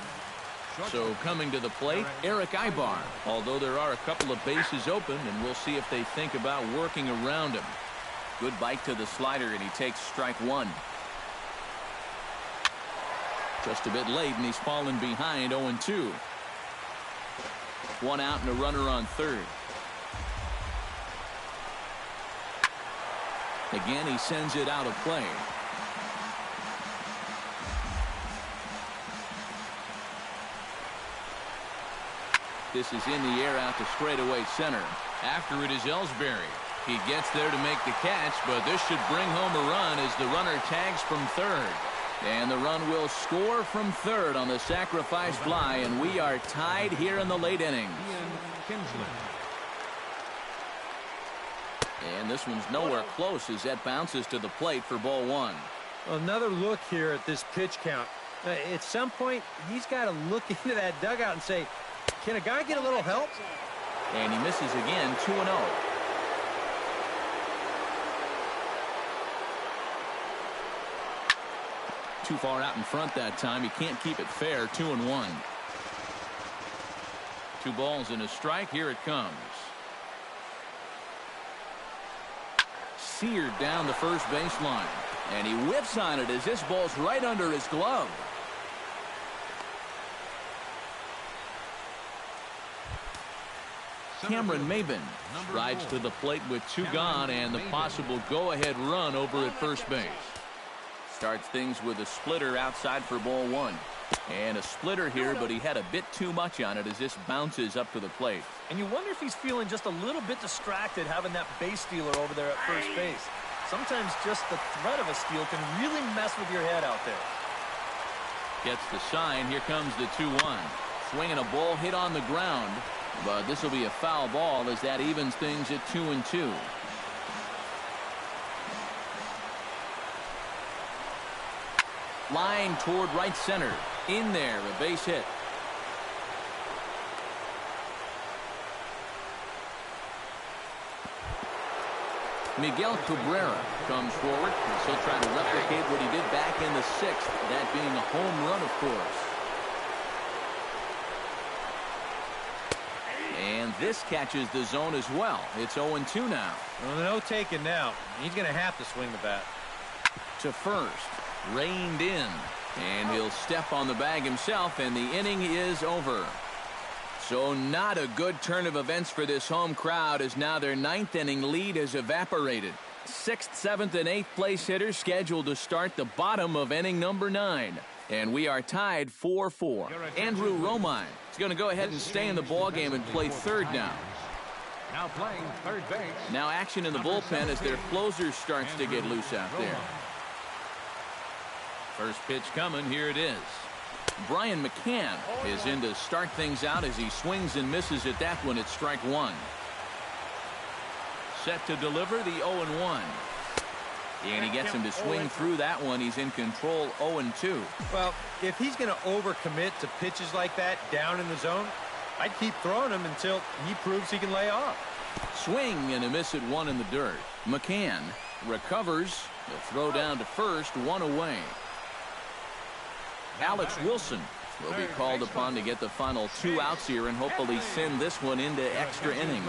So coming to the plate, Eric Ibar. Although there are a couple of bases open, and we'll see if they think about working around him. Good bite to the slider, and he takes strike one. Just a bit late, and he's fallen behind 0-2. 1 out and a runner on third. Again, he sends it out of play. This is in the air out to straightaway center. After it is Ellsbury. He gets there to make the catch, but this should bring home a run as the runner tags from third. And the run will score from third on the sacrifice fly, and we are tied here in the late innings. And this one's nowhere close as that bounces to the plate for ball one. Another look here at this pitch count. At some point, he's got to look into that dugout and say, can a guy get a little help? And he misses again, 2-0. Too far out in front that time. He can't keep it fair. 2-1. 2 balls and a strike. Here it comes. Seared down the first baseline. And he whips on it as this ball's right under his glove. Cameron Maben rides to the plate with 2 gone and the possible go-ahead run over at first base. Starts things with a splitter outside for ball 1. And a splitter here, but he had a bit too much on it as this bounces up to the plate. And you wonder if he's feeling just a little bit distracted having that base stealer over there at first base. Sometimes just the threat of a steal can really mess with your head out there. Gets the sign. Here comes the 2-1. Swinging a ball hit on the ground. But this will be a foul ball as that evens things at 2-2. Line toward right center. In there, a base hit. Miguel Cabrera comes forward. He'll try to replicate what he did back in the 6th, that being a home run, of course. And this catches the zone as well. It's 0-2 now. Well, no taking now. He's going to have to swing the bat. To first. Reined in. And he'll step on the bag himself, and the inning is over. So not a good turn of events for this home crowd, as now their 9th inning lead has evaporated. 6th, 7th, and 8th place hitters scheduled to start the bottom of inning number 9. And we are tied 4-4. Andrew Romine is going to go ahead and stay in the ballgame and play third now. Now playing third base. Now action in the bullpen as their closer starts to get loose out there. First pitch coming. Here it is. Brian McCann is in to start things out as he swings and misses at that one at strike 1. Set to deliver the 0-1. And he gets him to swing through that one. He's in control 0-2. Well, if he's going to overcommit to pitches like that down in the zone, I'd keep throwing him until he proves he can lay off. Swing and a miss at 1 in the dirt. McCann recovers. He'll throw down to first, 1 away. Alex Wilson will be called upon to get the final 2 outs here and hopefully send this one into extra innings.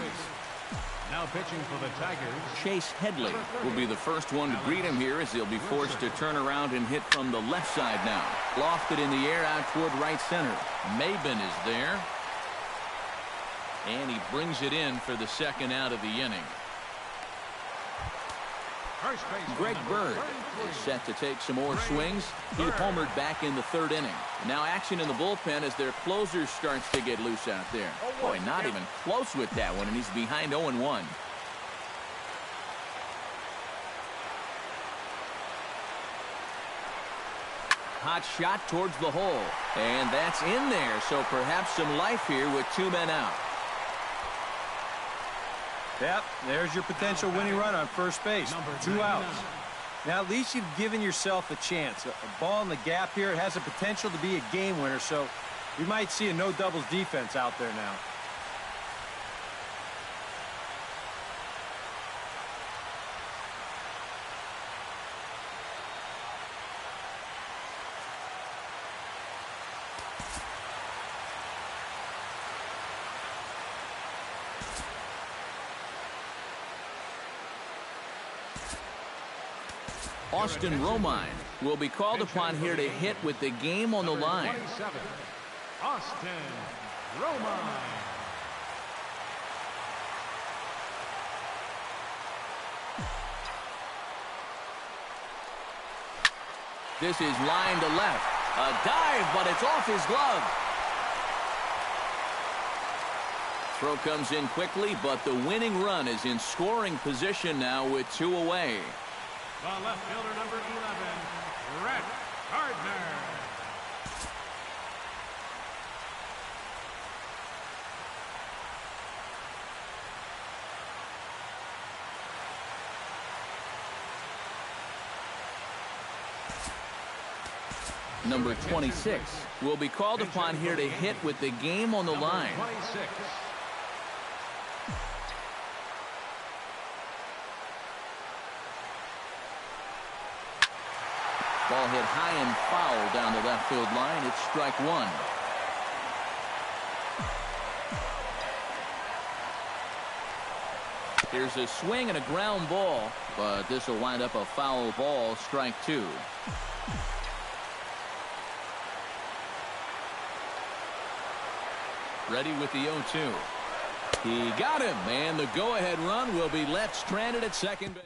Now pitching for the Tigers. Chase Headley will be the first one to greet him here as he'll be forced to turn around and hit from the left side now. Lofted in the air out toward right center. Maben is there. And he brings it in for the 2nd out of the inning. Greg Bird is set to take some more swings. He homered back in the 3rd inning. Now action in the bullpen as their closer starts to get loose out there. Boy, not even close with that one, and he's behind 0-1. Hot shot towards the hole. And that's in there, so perhaps some life here with 2 men out. Yep, there's your potential winning run on first base. 2 outs. Now, at least you've given yourself a chance. A ball in the gap here, it has the potential to be a game winner, so we might see a no-doubles defense out there now. Austin Romine will be called upon here to hit with the game on the line. 27, Austin Romine. This is line to left. A dive, but it's off his glove. Throw comes in quickly, but the winning run is in scoring position now with 2 away. The left fielder, number 11, Brett Gardner. Number 26 will be called upon here to hit with the game on the line. 26. Ball hit high and foul down the left field line. It's strike one. Here's a swing and a ground ball, but this will wind up a foul ball, strike two. Ready with the 0-2. He got him, and the go-ahead run will be left stranded at second base.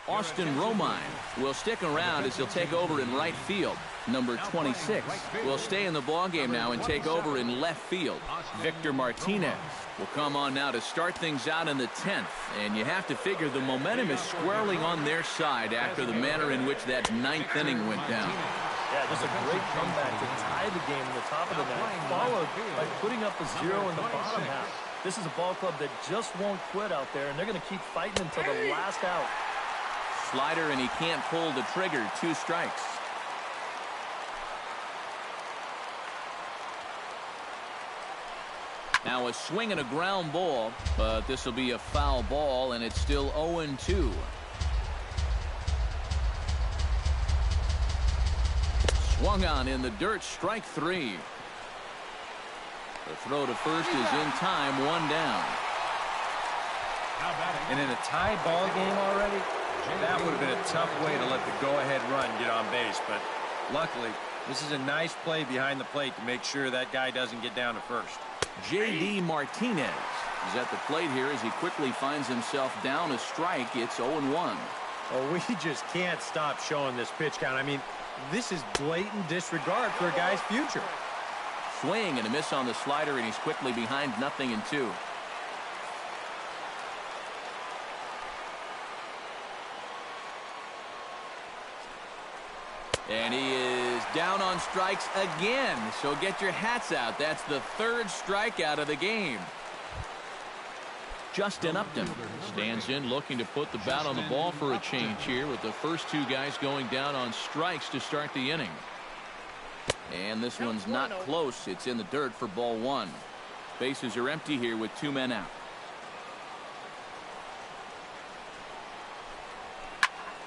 Austin Romine will stick around as he'll take over in right field. Number 26 will stay in the ballgame now and take over in left field. Victor Martinez will come on now to start things out in the 10th. And you have to figure the momentum is swirling on their side after the manner in which that 9th inning went down. Yeah, just a great comeback to tie the game in the top of the ninth, followed by putting up a 0 in the bottom half. This is a ball club that just won't quit out there, and they're going to keep fighting until the last out. Slider, and he can't pull the trigger. 2 strikes. Now a swing and a ground ball, but this will be a foul ball, and it's still 0-2. Swung on in the dirt, strike 3. The throw to first is in time, 1 down. And in a tied ball game already, that would have been a tough way to let the go-ahead run get on base. But luckily, this is a nice play behind the plate to make sure that guy doesn't get down to first. J.D. Martinez is at the plate here as he quickly finds himself down a strike. It's 0-1. Oh, we just can't stop showing this pitch count. I mean, this is blatant disregard for a guy's future. Swing and a miss on the slider, and he's quickly behind 0-2. And he is down on strikes again. So get your hats out. That's the 3rd strikeout of the game. Justin Upton stands in looking to put the bat on the ball for a change here with the first 2 guys going down on strikes to start the inning. And this one's not close. It's in the dirt for ball 1. Bases are empty here with 2 men out.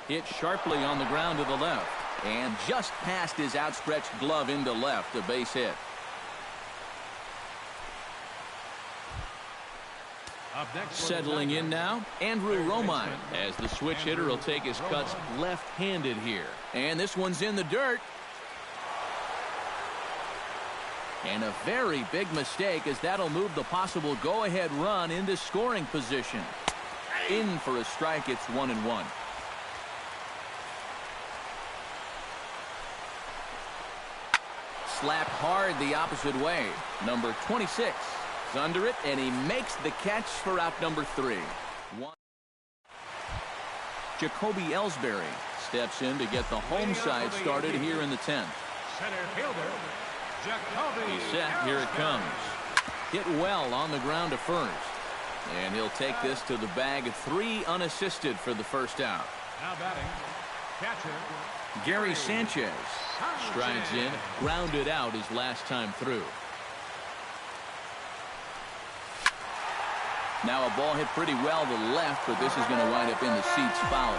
Hit sharply on the ground to the left. And just past his outstretched glove into left, a base hit. Settling in now, Andrew Romine, as the switch hitter will take his cuts left-handed here. And this one's in the dirt. And a very big mistake, as that'll move the possible go-ahead run into scoring position. In for a strike, it's 1-1. Slapped hard the opposite way. Number 26 is under it, and he makes the catch for out number 3. Jacoby Ellsbury steps in to get the home side started here in the 10th. Center fielder, Jacoby. He's set. Here it comes. Hit well on the ground to first. And he'll take this to the bag. 3 unassisted for the first out. Now batting, catcher Gary Sanchez strides in, grounded out his last time through. Now a ball hit pretty well to the left, but this is going to wind up in the seats foul.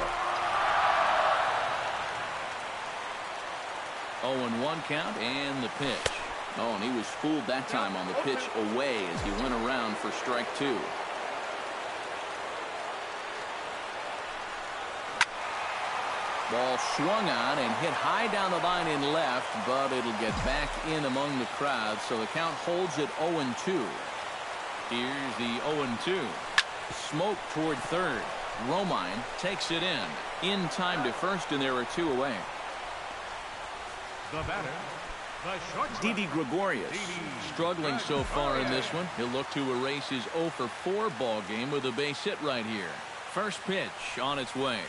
0-1 count and the pitch. Oh, and he was fooled that time on the pitch away as he went around for strike 2. Ball swung on and hit high down the line in left, but it'll get back in among the crowd, so the count holds at 0-2. Here's the 0-2. Smoke toward third. Romine takes it in time to first, and there are 2 away. The batter, the shortstop, Didi Gregorius struggling so far in this one. He'll look to erase his 0-for-4 ball game with a base hit right here. First pitch on its way.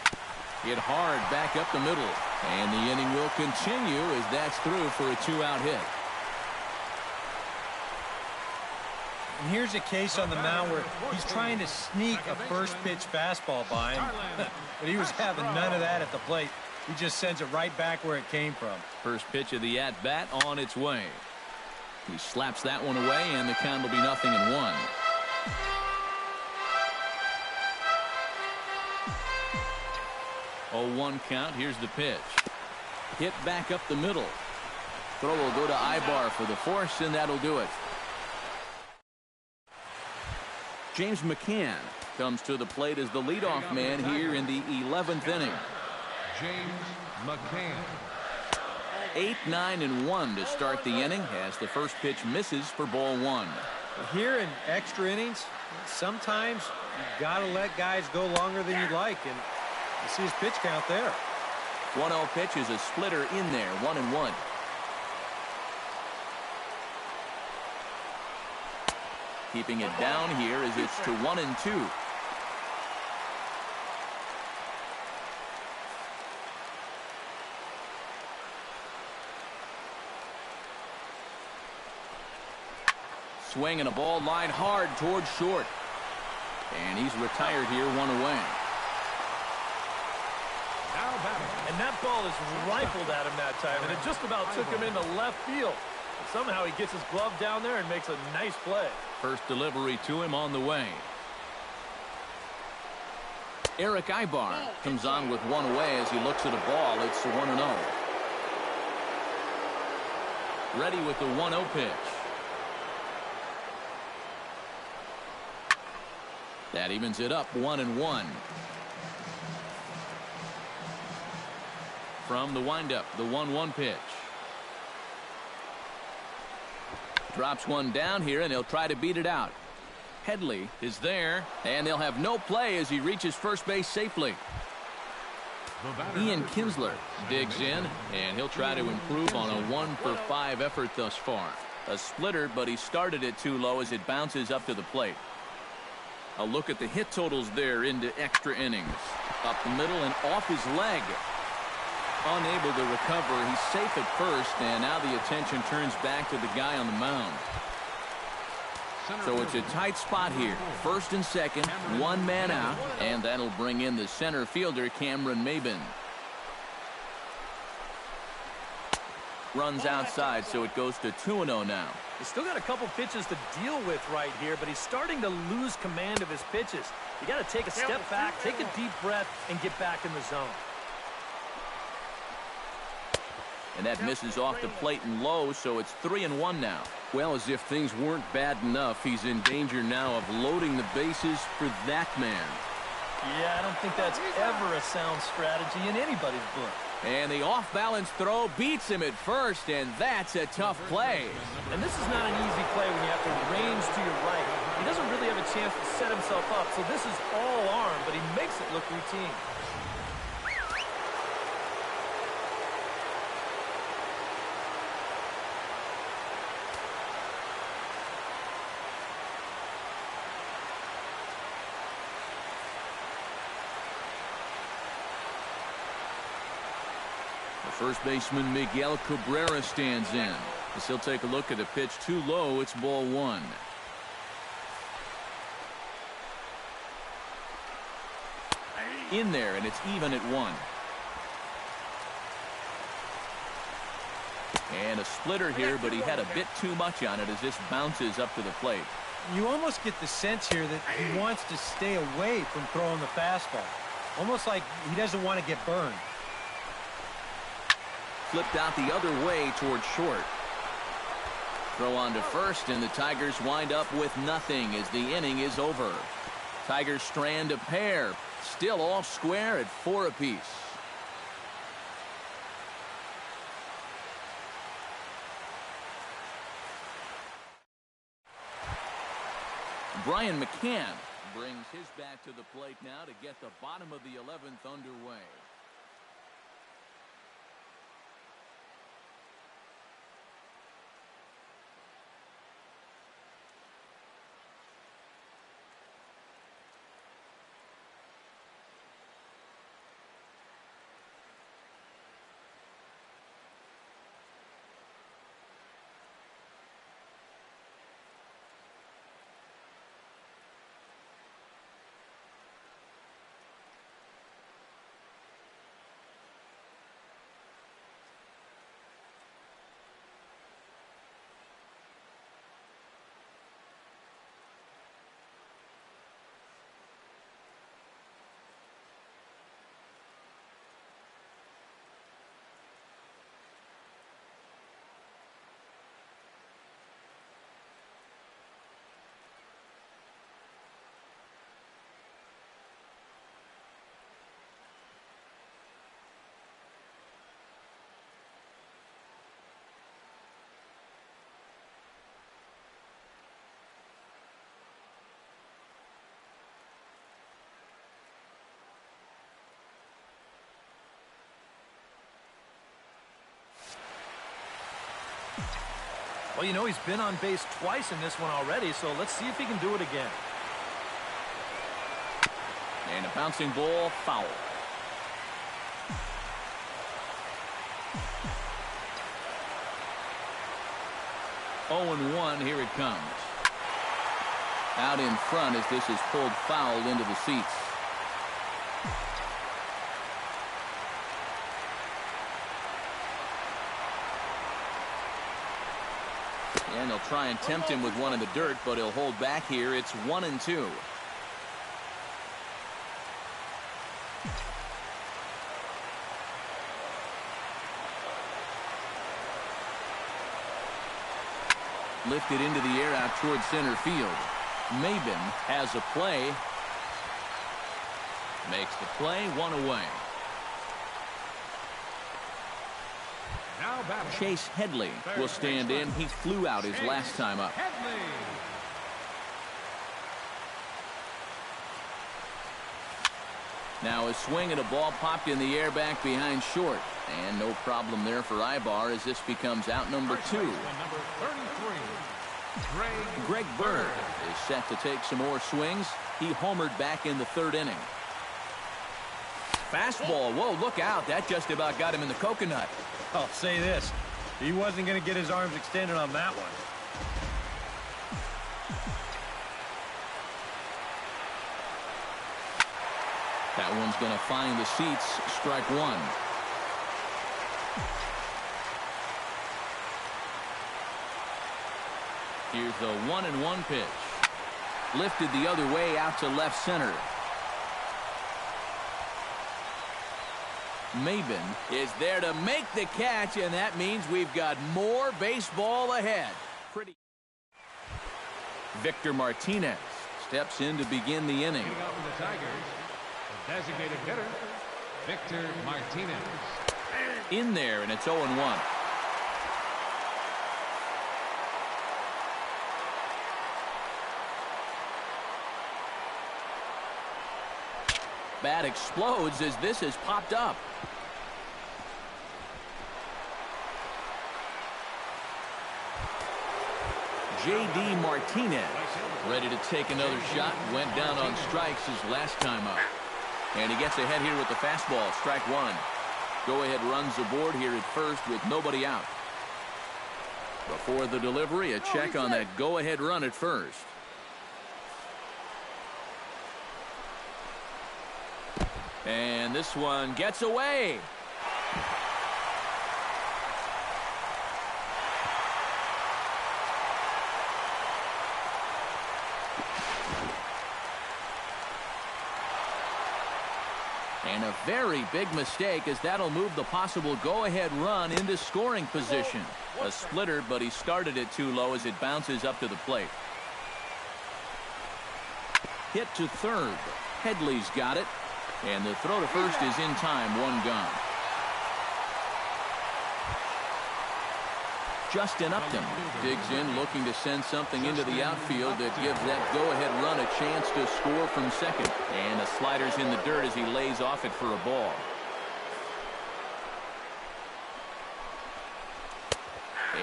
Hit hard back up the middle, and the inning will continue as that's through for a 2-out hit. And here's a case on the mound where he's trying to sneak a first pitch fastball by him, but he was having none of that at the plate. He just sends it right back where it came from. First pitch of the at-bat on its way. He slaps that one away, and the count will be 0-1. Oh, 1 count. Here's the pitch. Hit back up the middle. Throw will go to Ibar for the force, and that'll do it. James McCann comes to the plate as the leadoff man here in the 11th inning. James McCann. 8, 9, and 1 to start the inning as the first pitch misses for ball 1. Here in extra innings, sometimes you got to let guys go longer than you'd like, and you see his pitch count there. 1-0 pitch is a splitter in there, 1-1. Keeping it down here as it's to 1-2. Swing and a ball line hard towards short. And he's retired here, 1 away. Now batting. And that ball is rifled at him that time, and it just about took him into left field. But somehow he gets his glove down there and makes a nice play. First delivery to him on the way. Eric Ibar comes on with 1 away as he looks at a ball. It's 1-0. Ready with the 1-0 pitch. That evens it up, 1-1. From the windup, the 1-1 pitch. Drops one down here, and he'll try to beat it out. Headley is there, and they'll have no play as he reaches first base safely. Ian Kinsler digs in, and he'll try to improve on a 1-for-5 effort thus far. A splitter, but he started it too low as it bounces up to the plate. A look at the hit totals there into extra innings. Up the middle and off his leg. Unable to recover. He's safe at first, and now the attention turns back to the guy on the mound. So it's a tight spot here. First and second, 1 man out, and that'll bring in the center fielder, Cameron Maben. Runs outside, so it goes to 2-0 now. He's still got a couple pitches to deal with right here, but he's starting to lose command of his pitches. You got to take a step back, take a deep breath, and get back in the zone. And that misses off the plate and low, so it's 3-1 now. Well, as if things weren't bad enough, he's in danger now of loading the bases for that man. Yeah, I don't think that's ever a sound strategy in anybody's book. And the off-balance throw beats him at first, and that's a tough play. And this is not an easy play when you have to range to your right. He doesn't really have a chance to set himself up, so this is all arm, but he makes it look routine. First baseman Miguel Cabrera stands in. As he'll take a look at a pitch too low. It's ball 1. In there, and it's even at 1. And a splitter here, but he had a bit too much on it as this bounces up to the plate. You almost get the sense here that he wants to stay away from throwing the fastball. Almost like he doesn't want to get burned. Flipped out the other way towards short. Throw on to first, and the Tigers wind up with nothing as the inning is over. Tigers strand a pair, still all square at 4 apiece. Brian McCann brings his bat to the plate now to get the bottom of the 11th underway. Well, you know, he's been on base twice in this one already, so let's see if he can do it again. And a bouncing ball, foul. Oh and 1, here it comes. Out in front as this is pulled foul into the seats. And they'll try and tempt him with one in the dirt, but he'll hold back here. It's 1 and 2. Lifted into the air out towards center field. Maben has a play. Makes the play, 1 away. Now batting. Chase Headley will stand in. He flew out his last time up. Headley. Now a swing and a ball popped in the air back behind short. And no problem there for Ibar as this becomes out number 2. Number 33, Greg Bird is set to take some more swings. He homered back in the 3rd inning. Fastball. Whoa, look out. That just about got him in the coconut. I'll say this. He wasn't going to get his arms extended on that one. That one's going to find the seats. Strike 1. Here's the 1-1 pitch. Lifted the other way out to left center. Maben is there to make the catch, and that means we've got more baseball ahead. Victor Martinez steps in to begin the inning. Leading off for the Tigers, the designated hitter, Victor Martinez. In there, and it's 0-1. Bat explodes as this has popped up. J.D. Martinez ready to take another shot. Went down on strikes his last time up. And he gets ahead here with the fastball. Strike 1. Go-ahead runs aboard here at first with nobody out. Before the delivery, a check on that go-ahead run at first. And this one gets away. And a very big mistake, as that'll move the possible go-ahead run into scoring position. A splitter, but he started it too low as it bounces up to the plate. Hit to third. Headley's got it. And the throw to first is in time. 1 gone. Justin Upton digs in, looking to send something into the outfield that gives that go-ahead run a chance to score from second. And a slider's in the dirt as he lays off it for a ball.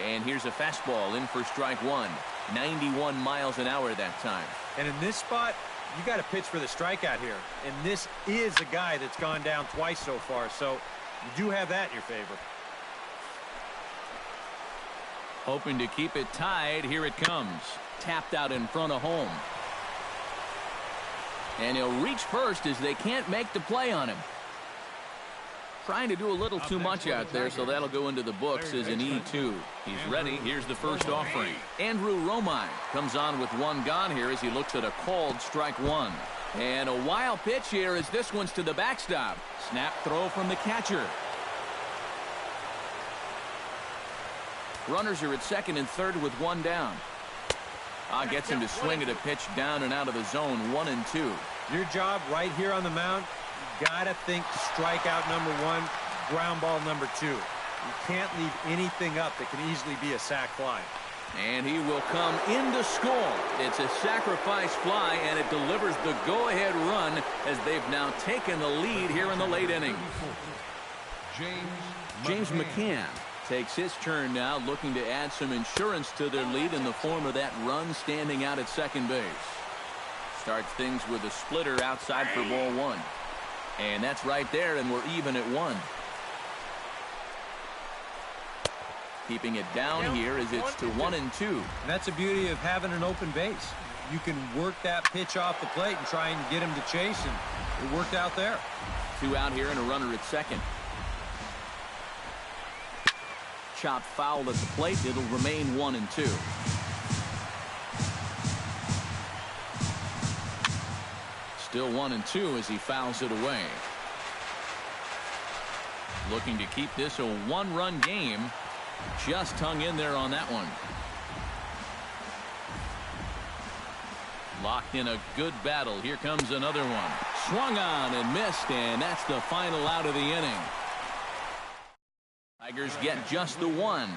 And here's a fastball in for strike 1. 91 miles an hour that time. And in this spot, you got to pitch for the strikeout here. And this is a guy that's gone down twice so far, so you do have that in your favor. Hoping to keep it tied. Here it comes. Tapped out in front of home. And he'll reach first as they can't make the play on him. Trying to do a little too much out there, so that'll go into the books as an E2. He's ready. Here's the first offering. Andrew Romine comes on with 1 gone here as he looks at a called strike 1. And a wild pitch here as this one's to the backstop. Snap throw from the catcher. Runners are at second and third with 1 down. Gets him to swing at a pitch down and out of the zone. 1-2. Your job right here on the mound, you got to think strikeout number 1, ground ball number 2. You can't leave anything up that can easily be a sac fly. And he will come in to score. It's a sacrifice fly, and it delivers the go-ahead run as they've now taken the lead here in the late inning. James McCann takes his turn now, looking to add some insurance to their lead in the form of that run standing out at second base. Starts things with a splitter outside for ball one. And that's right there, and we're even at one. Keeping it down here as it's to 1-2. And that's the beauty of having an open base. You can work that pitch off the plate and try and get him to chase, and it worked out there. 2 out here and a runner at second. Chopped foul at the plate. It'll remain 1-2. Still 1-2 as he fouls it away. Looking to keep this a one-run game. Just hung in there on that one. Locked in a good battle. Here comes another one. Swung on and missed, and that's the final out of the inning. Tigers get just the one.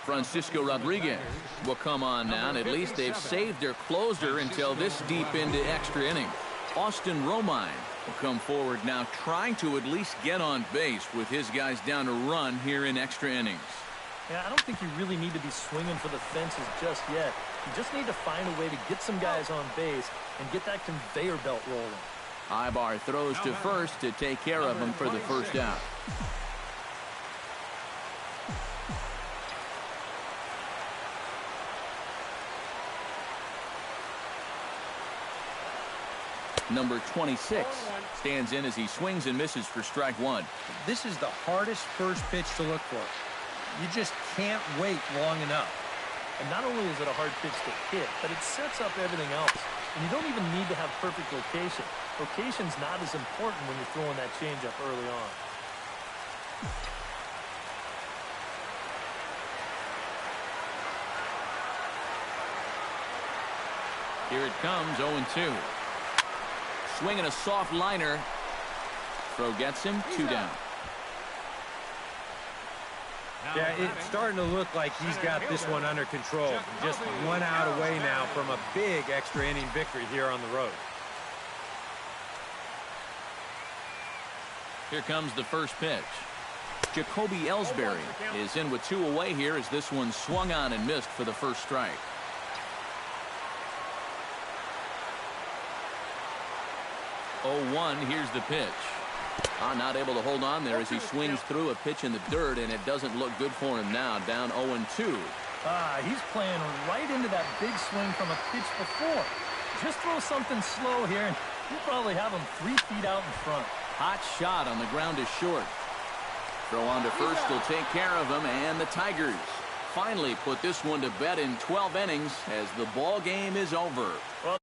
Francisco Rodriguez will come on now, and at least they've saved their closer until this deep into extra innings. Austin Romine will come forward now, trying to at least get on base with his guys down a run here in extra innings. Yeah, I don't think you really need to be swinging for the fences just yet. You just need to find a way to get some guys on base and get that conveyor belt rolling. Ibar throws to first to take care of him for the first out. Number 26 stands in as he swings and misses for strike one. This is the hardest first pitch to look for. You just can't wait long enough. And not only is it a hard pitch to hit, but it sets up everything else. And you don't even need to have perfect location. Location's not as important when you're throwing that changeup early on. Here it comes, 0-2. Swinging a soft liner. Throw gets him, 2 down. Yeah, it's starting to look like he's got this one under control. Just 1 out away now from a big extra inning victory here on the road. Here comes the first pitch. Jacoby Ellsbury is in with 2 away here as this one swung on and missed for the first strike. 0-1, here's the pitch. Not able to hold on there as he swings through a pitch in the dirt, and it doesn't look good for him now. Down 0-2. He's playing right into that big swing from a pitch before. Just throw something slow here, and you'll probably have him 3 feet out in front. Hot shot on the ground is short. Throw on to first will take care of him, and the Tigers finally put this one to bed in 12 innings as the ball game is over. Well,